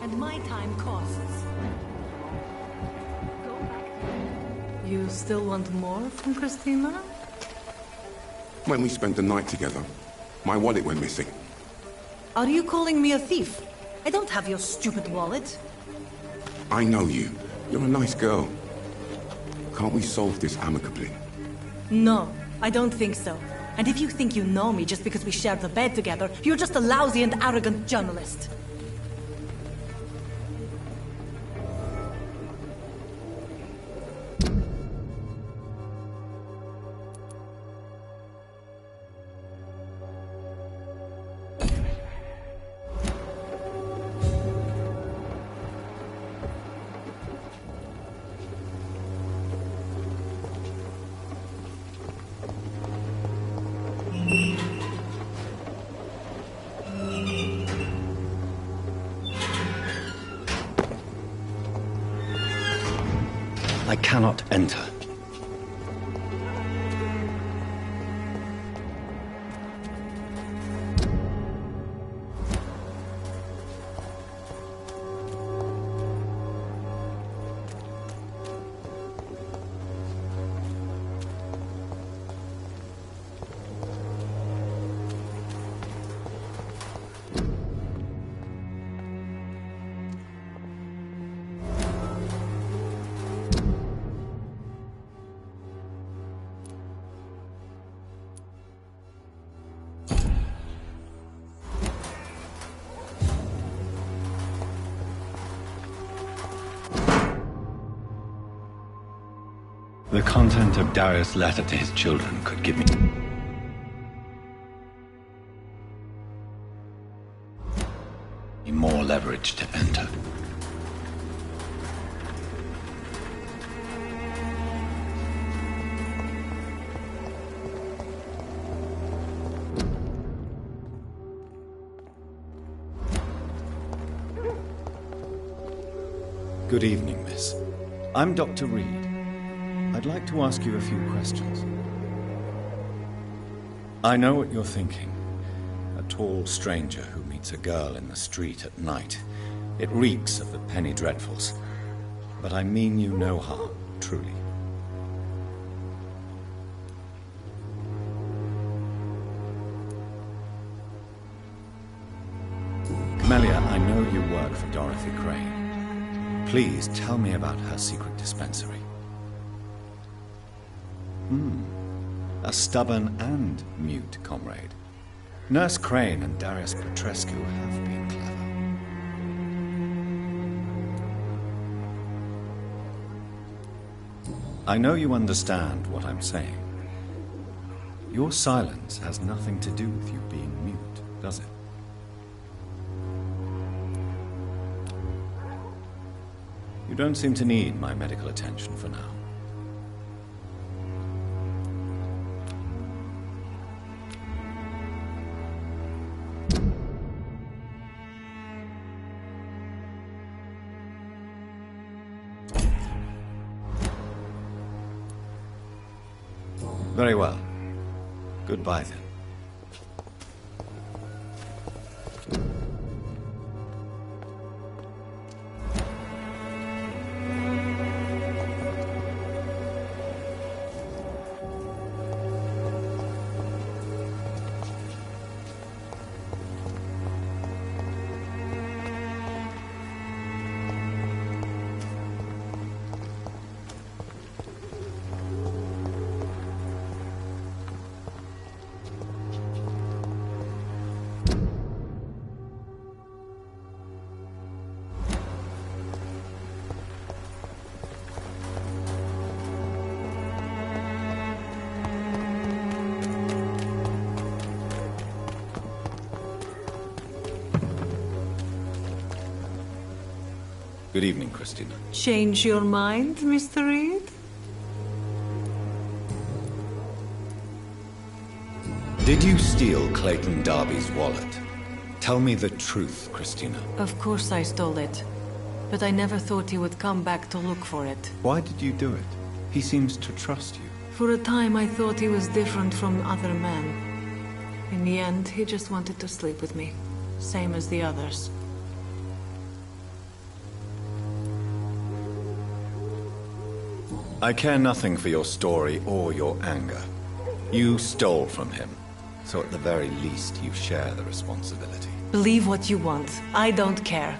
And my time costs. Go back to... You still want more from Christina? When we spent the night together, my wallet went missing. Are you calling me a thief? I don't have your stupid wallet. I know you. You're a nice girl. Can't we solve this amicably? No, I don't think so. And if you think you know me just because we shared the bed together, you're just a lousy and arrogant journalist. I cannot enter. The content of Darius' letter to his children could give me more leverage to enter. Good evening, miss. I'm Dr. Reed. I'd like to ask you a few questions. I know what you're thinking. A tall stranger who meets a girl in the street at night. It reeks of the penny dreadfuls. But I mean you no harm, truly. Camellia, I know you work for Dorothy Crane. Please tell me about her secret dispensary. A stubborn and mute comrade. Nurse Crane and Darius Petrescu have been clever. I know you understand what I'm saying. Your silence has nothing to do with you being mute, does it? You don't seem to need my medical attention for now. Very well. Goodbye, then. Good evening, Christina. Change your mind, Mr. Reed? Did you steal Clayton Darby's wallet? Tell me the truth, Christina. Of course I stole it. But I never thought he would come back to look for it. Why did you do it? He seems to trust you. For a time I thought he was different from other men. In the end, he just wanted to sleep with me. Same as the others. I care nothing for your story or your anger. You stole from him, so at the very least you share the responsibility. Believe what you want. I don't care.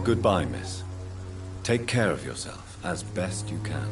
Goodbye, miss. Take care of yourself as best you can.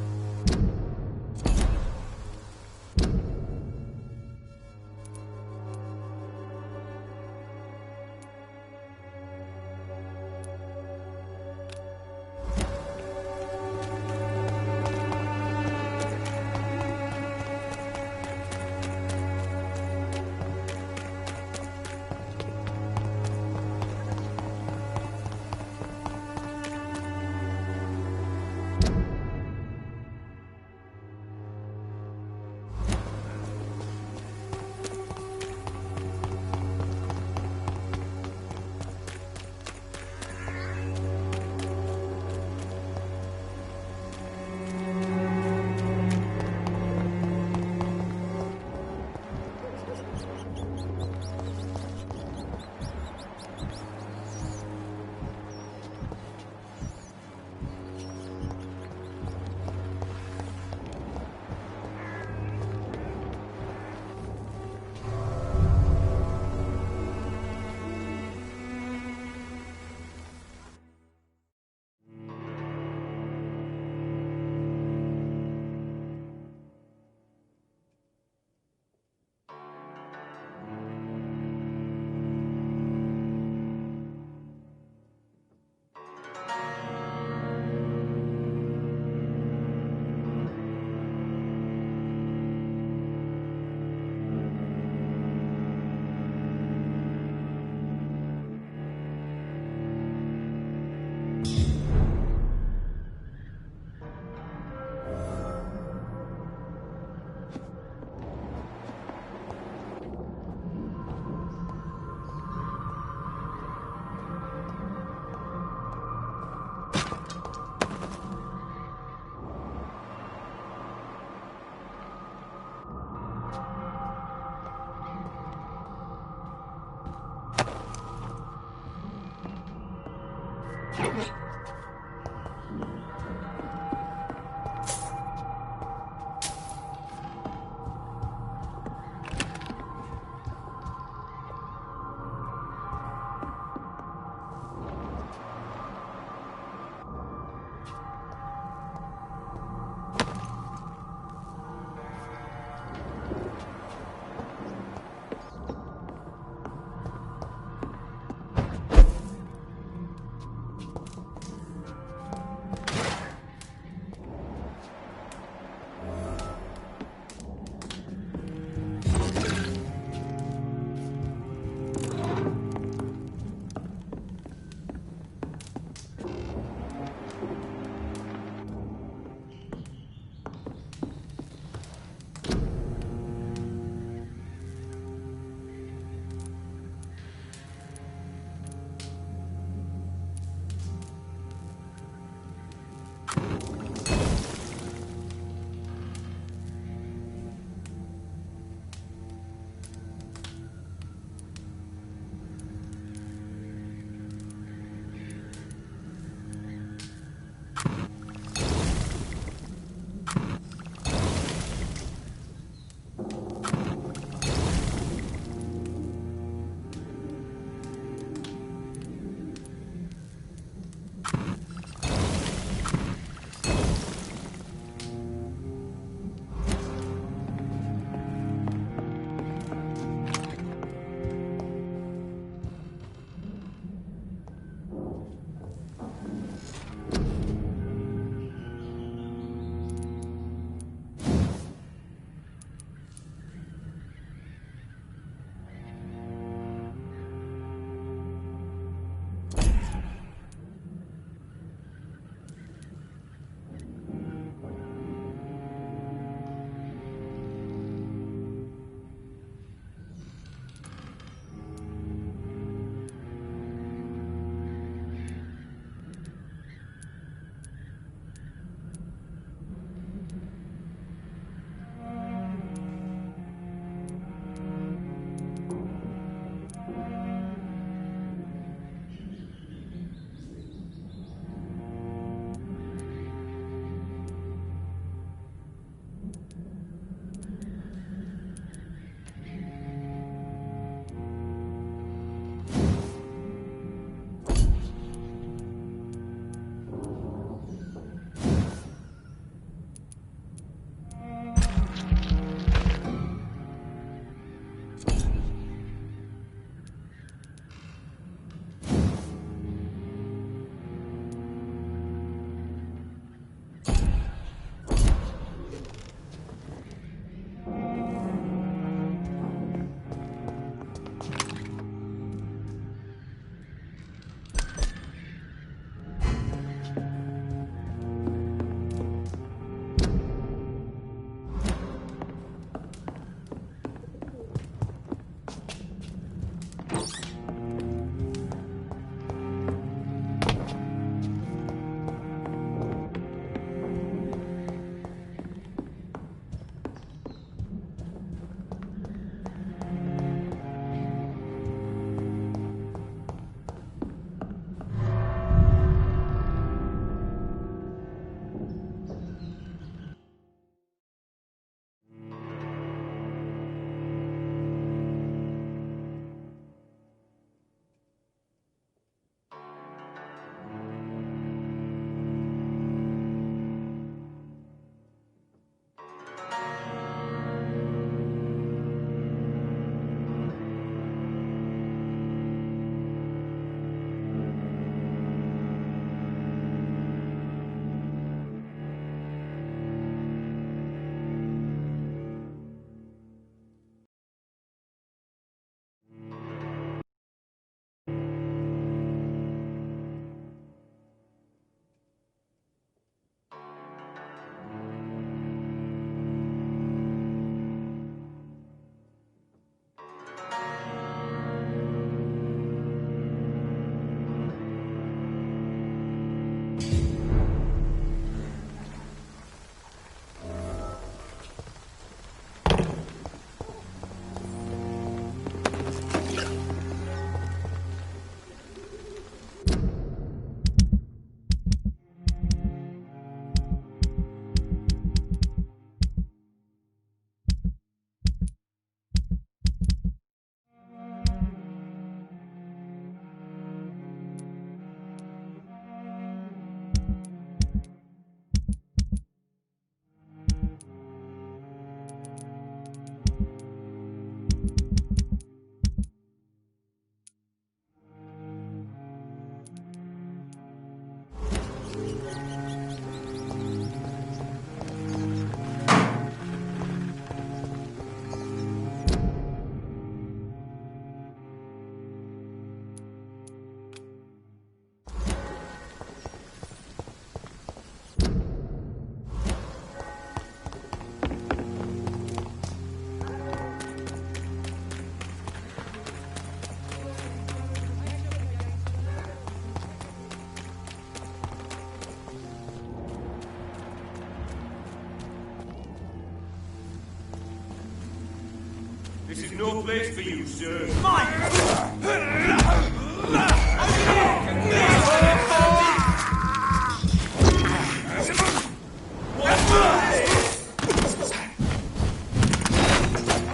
no place for you, sir.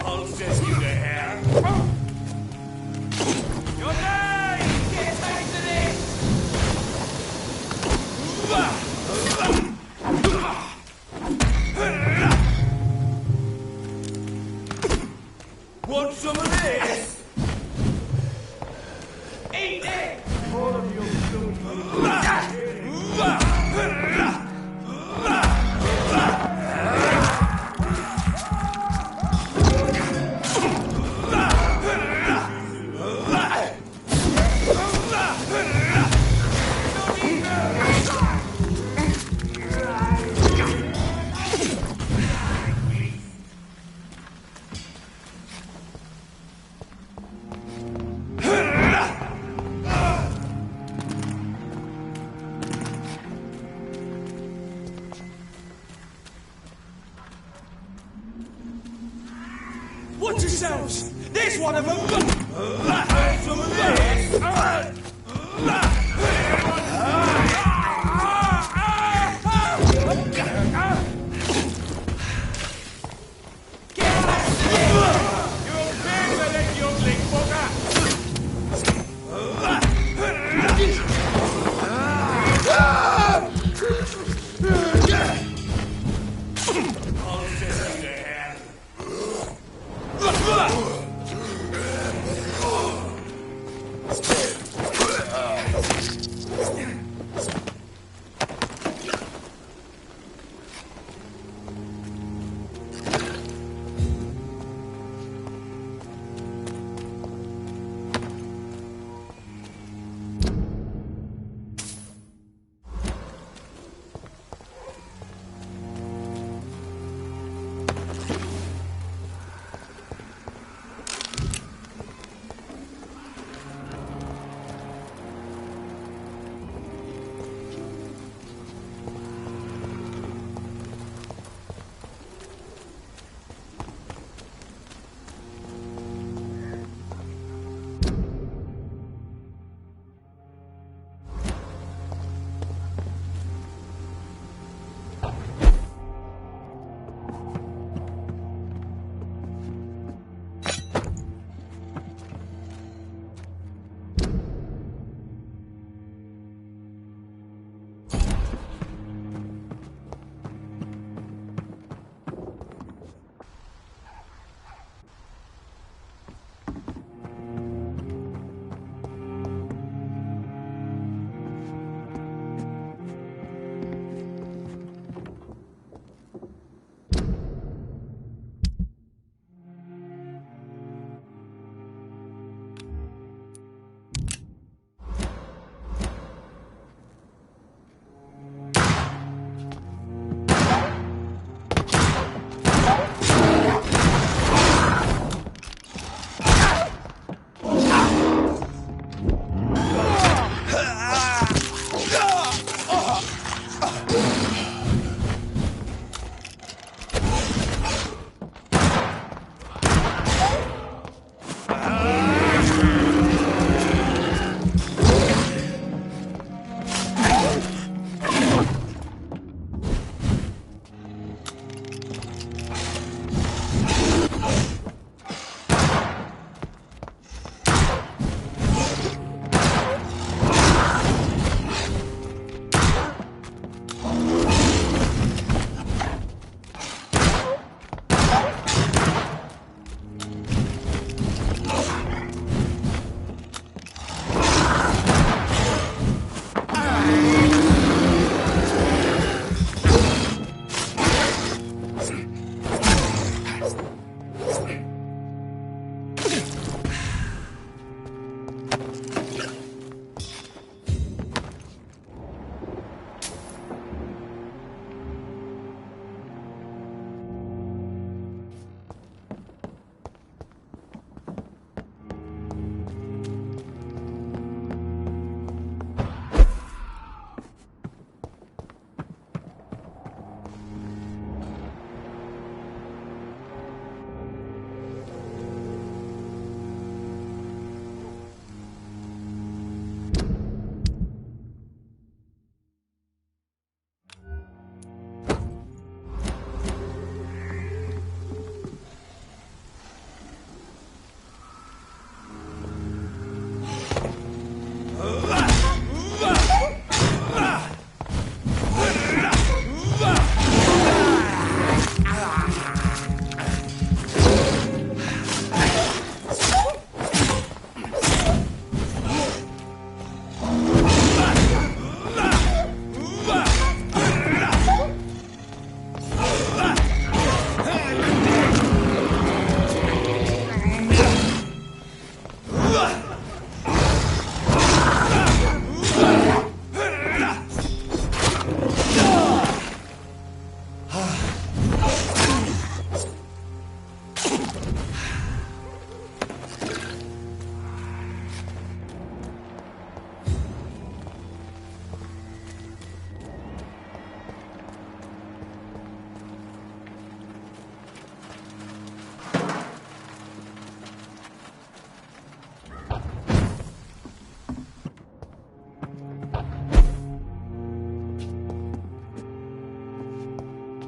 I'll send you to hell. Your name! Get back to this! Want some of this? Eat it! All of you watch yourselves! There's one of them! Some of this!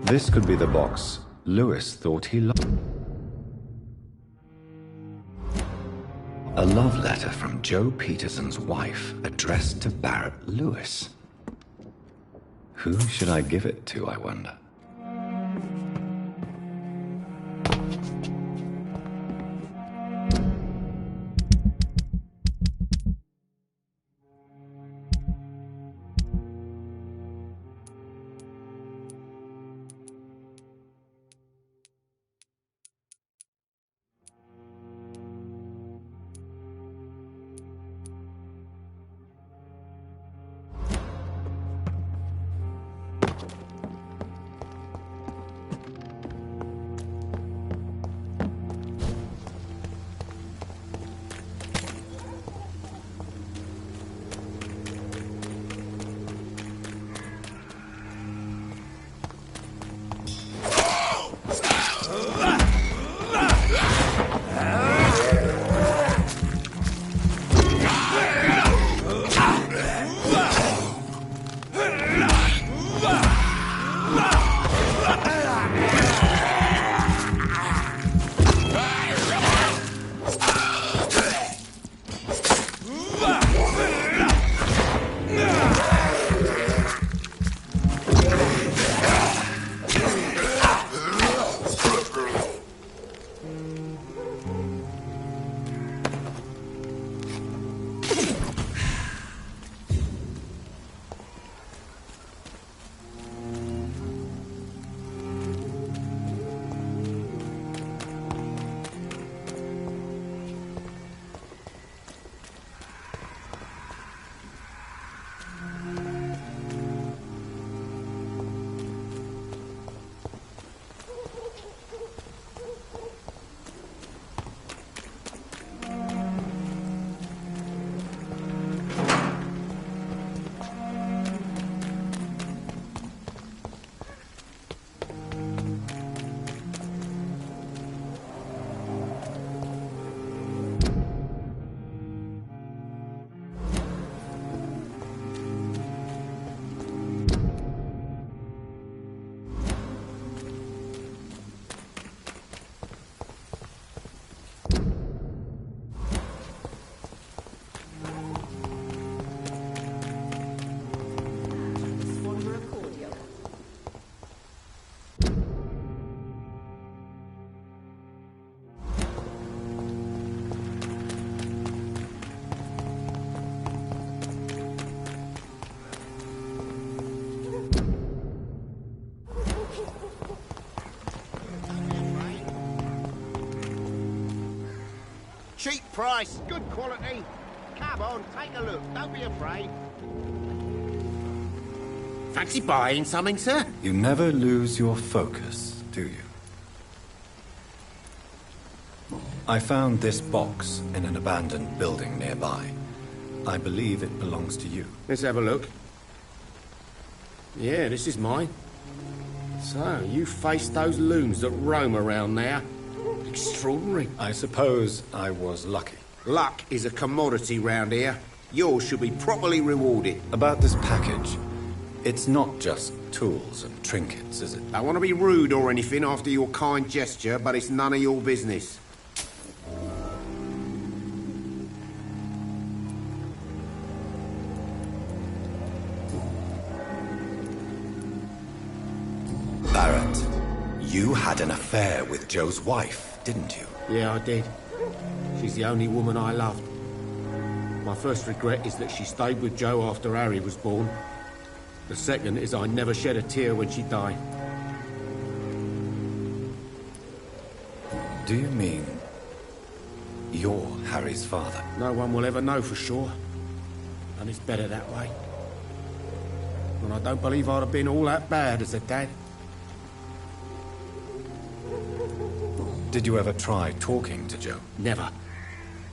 This could be the box Lewis thought he loved. A love letter from Joe Peterson's wife, addressed to Barrett Lewis. Who should I give it to, I wonder? Cheap price, good quality. Come on, take a look. Don't be afraid. Fancy buying something, sir? You never lose your focus, do you? I found this box in an abandoned building nearby. I believe it belongs to you. Let's have a look. Yeah, this is mine. So, you faced those loons that roam around there. Extraordinary. I suppose I was lucky. Luck is a commodity round here. Yours should be properly rewarded. About this package, it's not just tools and trinkets, is it? I want to be rude or anything after your kind gesture, but it's none of your business. Barrett, you had an affair with Joe's wife, didn't you? Yeah, I did. She's the only woman I loved. My first regret is that she stayed with Joe after Harry was born. The second is I never shed a tear when she died. Do you mean you're Harry's father? No one will ever know for sure. And it's better that way. And I don't believe I'd have been all that bad as a dad. Did you ever try talking to Joe? Never.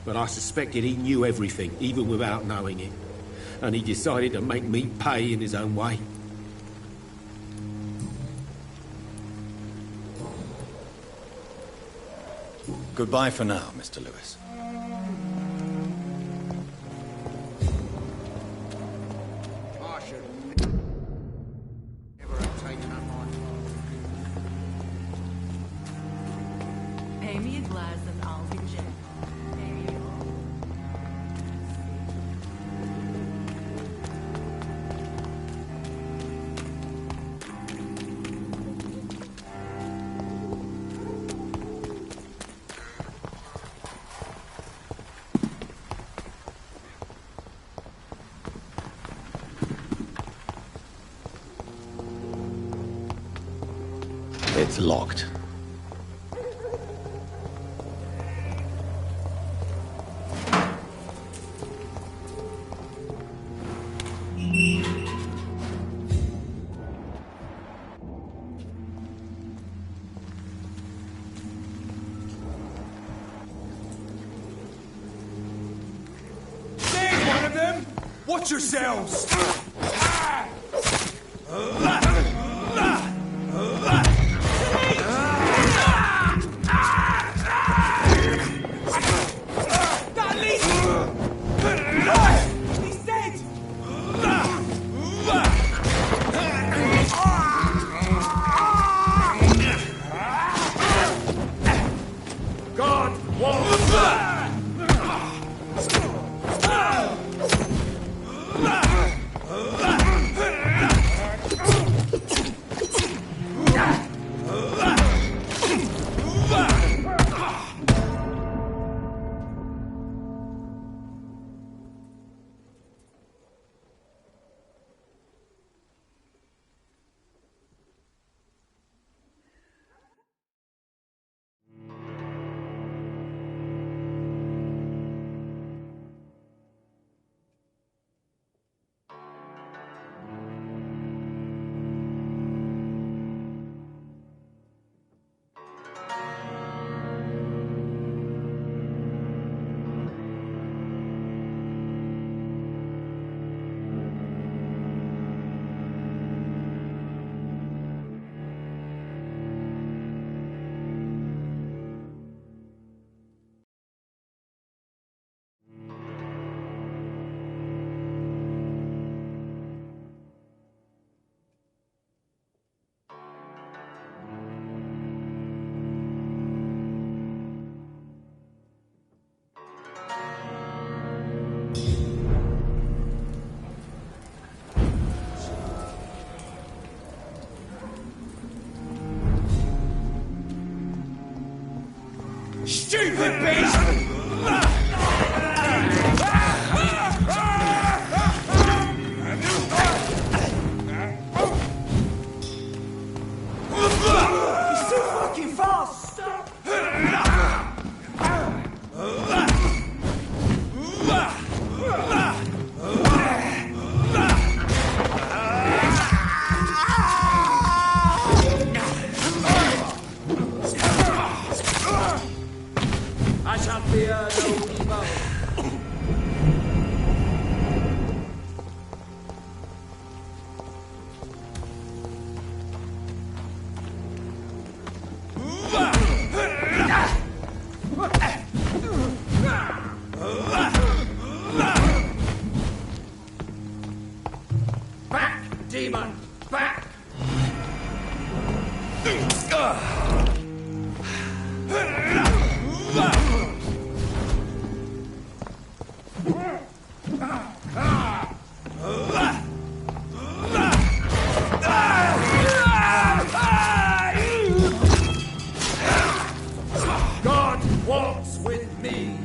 But I suspected he knew everything, even without knowing it. And he decided to make me pay in his own way. Goodbye for now, Mr. Lewis. I should never have taken up my It's locked. There's one of them! Watch yourselves! Stupid beast! He's too fucking fast! Stop! I shall fear no evil. Back, demon! Back! God walks with me.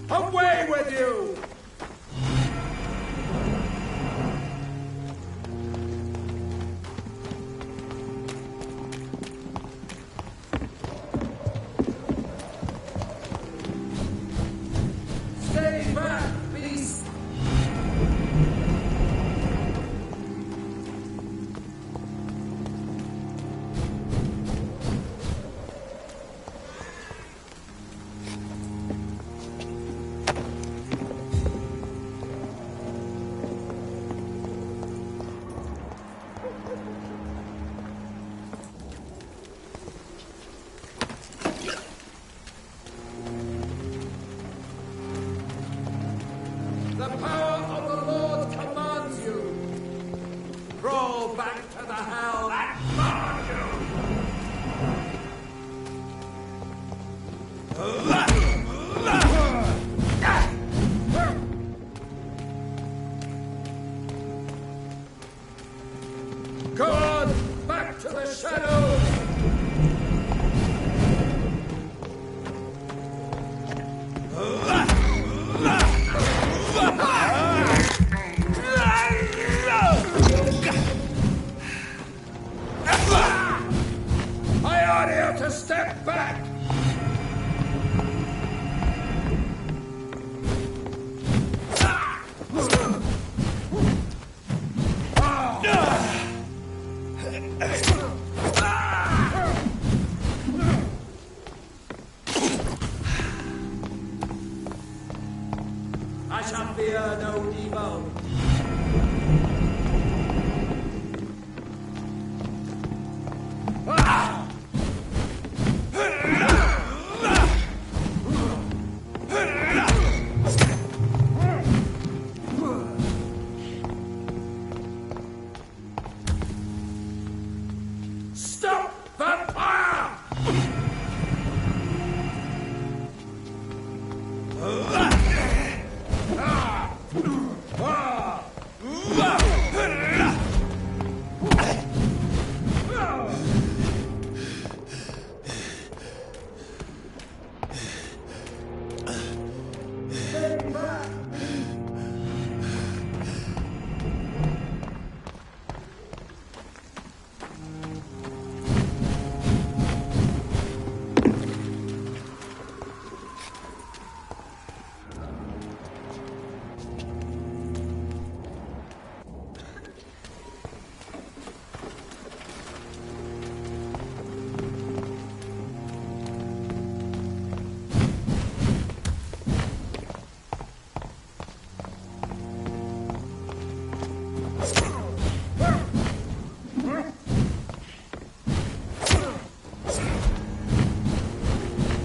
Away with you! Stay back, beast! The power of the Lord commands you. Crawl back to the hell that burned you. to the shadows! I order you to step back! I shall fear no evil. Stop, Vampyr!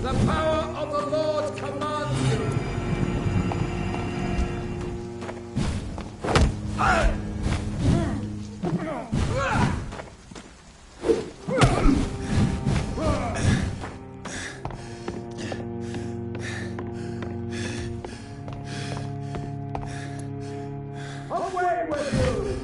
The power of the Lord commands you. Away with you!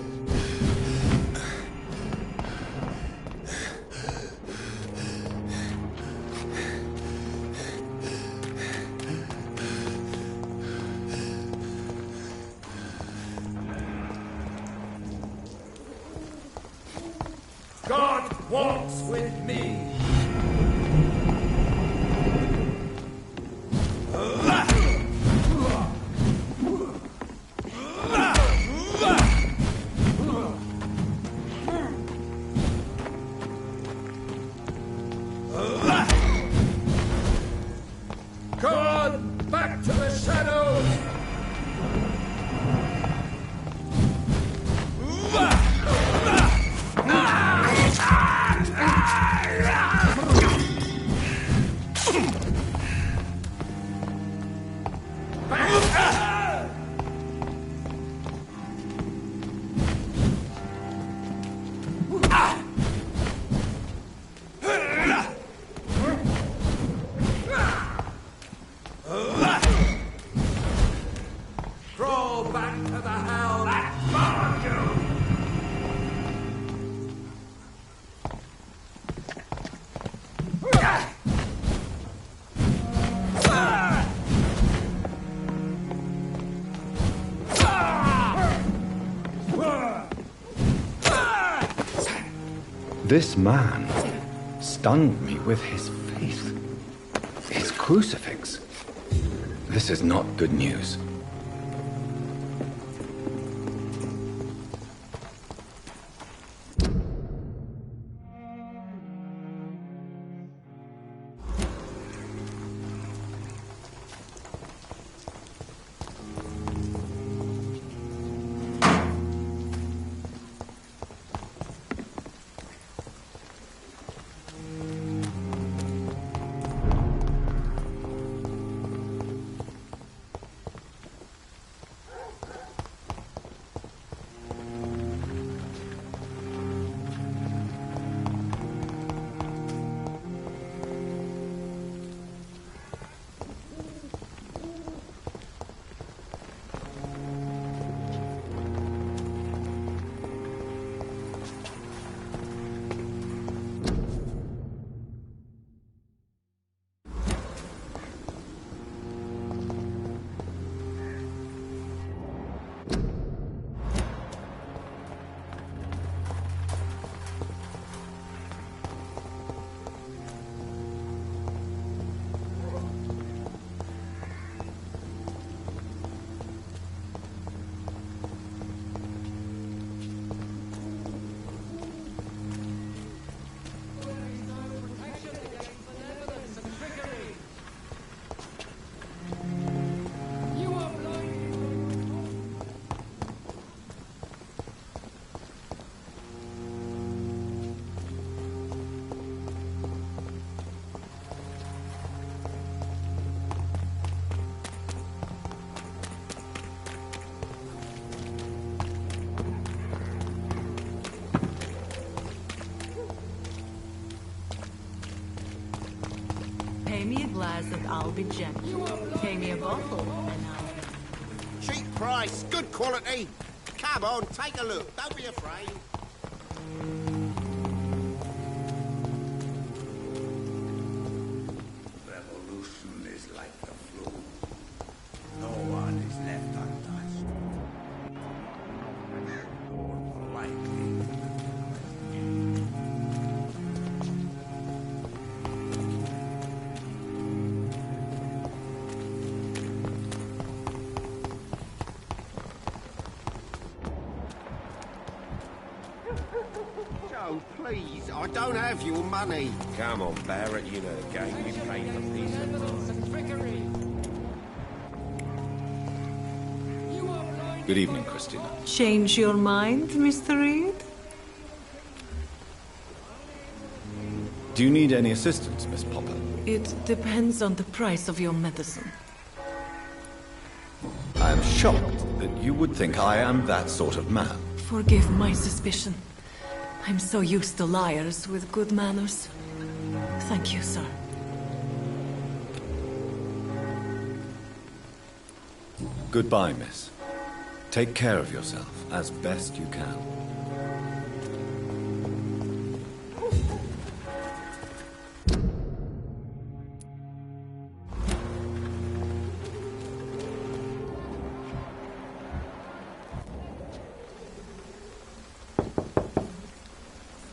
God walks with me. Come on, back to the shadows. Crawl back to the hell that found you! This man stunned me with his faith. His crucifix. This is not good news. glass and I'll be gentle. Pay me a bottle and I'll... Cheap price, good quality. Come on, take a look. Don't be afraid. Revolution is like the flu. No one is left untouched. More likely. Joe, please, I don't have your money. Come on, Barrett, you know the game. We paid for peace of mind. Good evening, Christina. Change your mind, Mr. Reed? Do you need any assistance, Miss Popper? It depends on the price of your medicine. I am shocked that you would think I am that sort of man. Forgive my suspicion. I'm so used to liars with good manners. Thank you, sir. Goodbye, miss. Take care of yourself as best you can.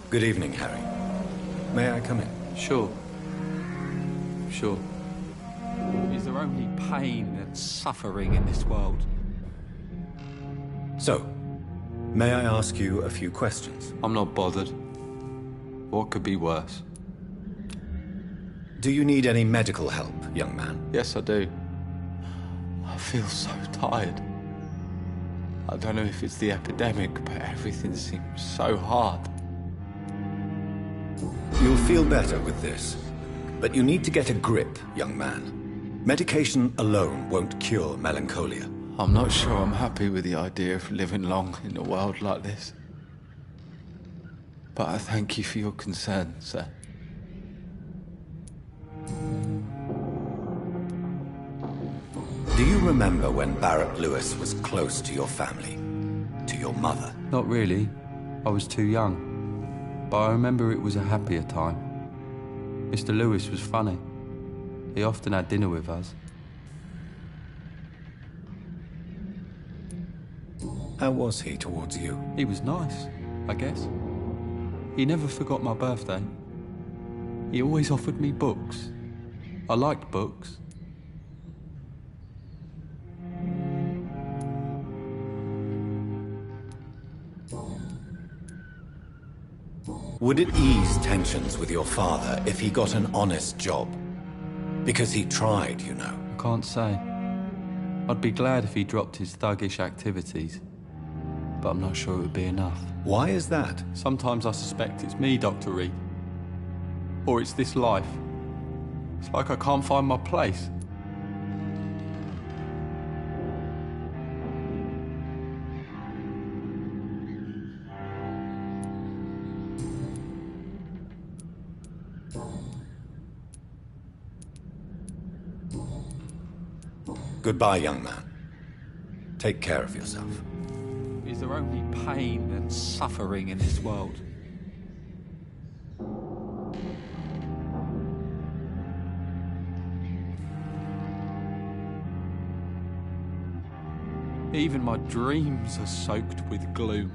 Good evening, Harry. May I come in? Sure. Sure. Is there only pain and suffering in this world? So, may I ask you a few questions? I'm not bothered. What could be worse? Do you need any medical help, young man? Yes, I do. I feel so tired. I don't know if it's the epidemic, but everything seems so hard. You'll feel better with this. But you need to get a grip, young man. Medication alone won't cure melancholia. I'm not sure I'm happy with the idea of living long in a world like this. But I thank you for your concern, sir. Do you remember when Barrett Lewis was close to your family? To your mother? Not really. I was too young. But I remember it was a happier time. Mr. Lewis was funny. He often had dinner with us. How was he towards you? He was nice, I guess. He never forgot my birthday. He always offered me books. I liked books. Would it ease tensions with your father if he got an honest job? Because he tried, you know. I can't say. I'd be glad if he dropped his thuggish activities. But I'm not sure it would be enough. Why is that? Sometimes I suspect it's me, Dr. Reed. Or it's this life. It's like I can't find my place. Goodbye, young man. Take care of yourself. Is there only pain and suffering in this world? Even my dreams are soaked with gloom.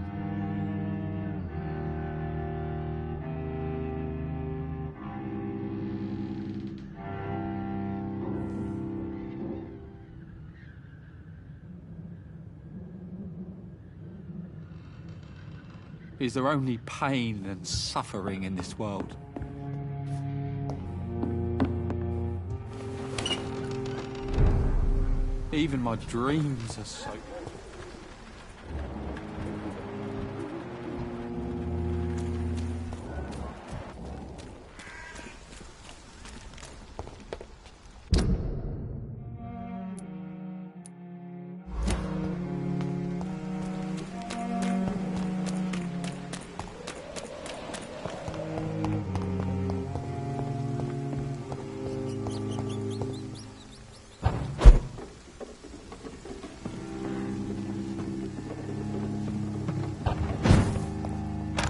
Is there only pain and suffering in this world? Even my dreams are so...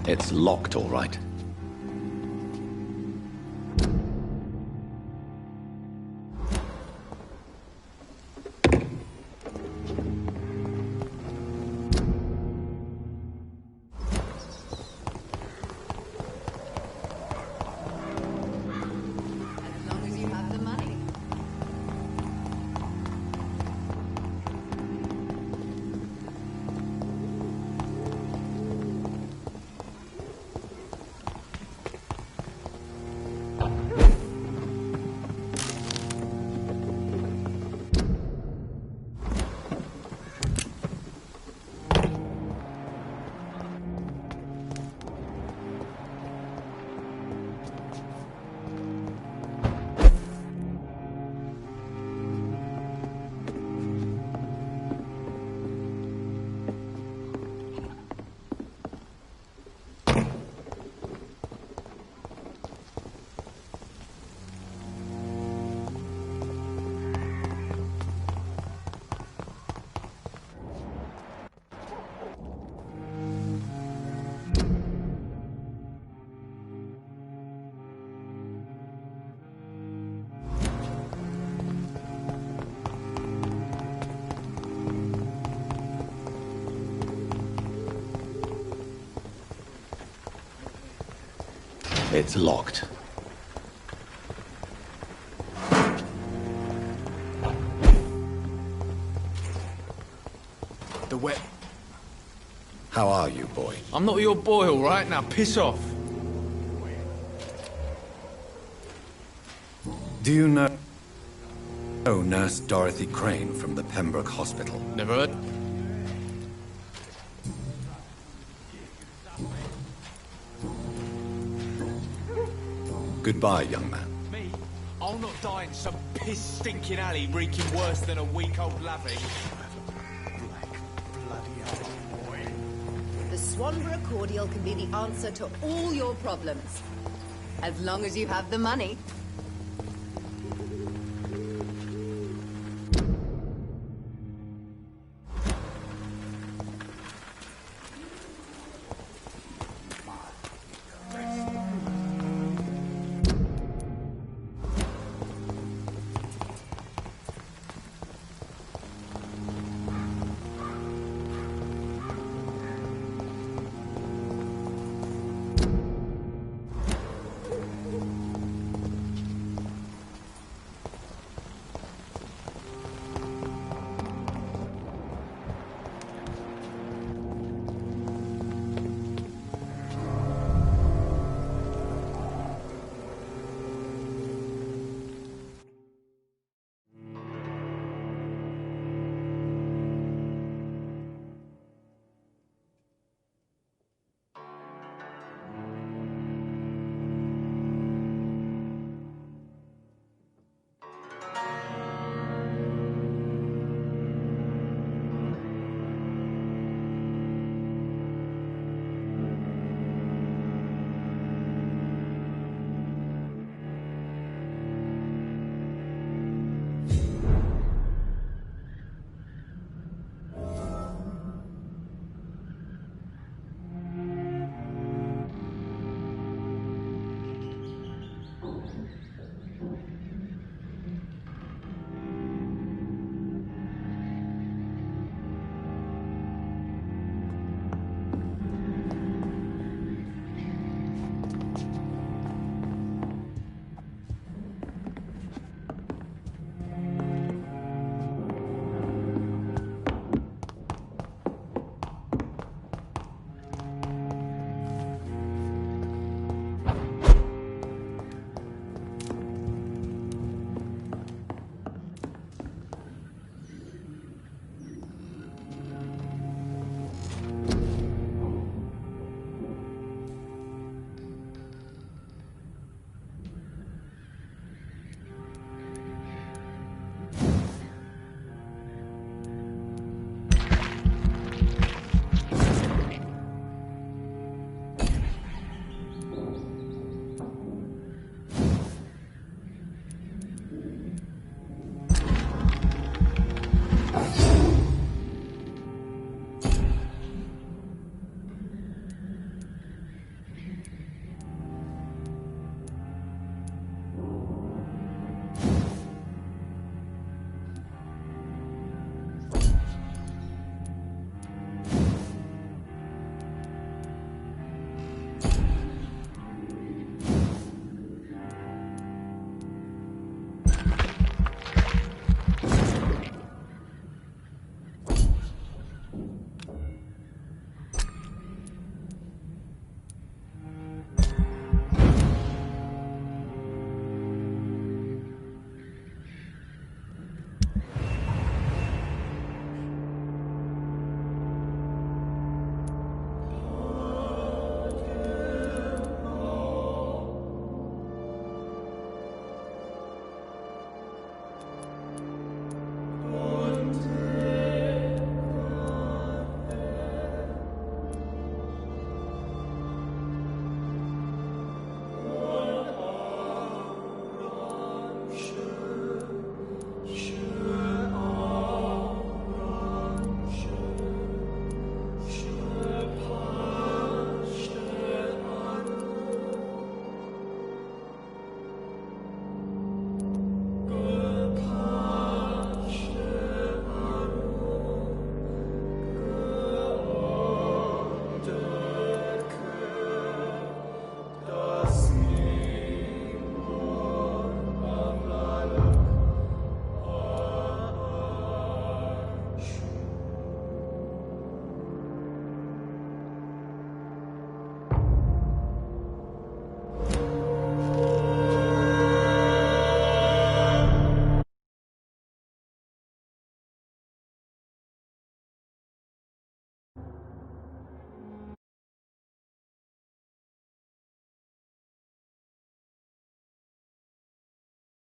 It's locked, all right. It's locked. The wet. How are you, boy? I'm not your boy, all right? Now piss off. Do you know Nurse Dorothy Crane from the Pembroke Hospital? Never heard. Goodbye, young man. Me? I'll not die in some piss-stinking alley reeking worse than a week-old lavvy. The Swanborough cordial can be the answer to all your problems. As long as you have the money.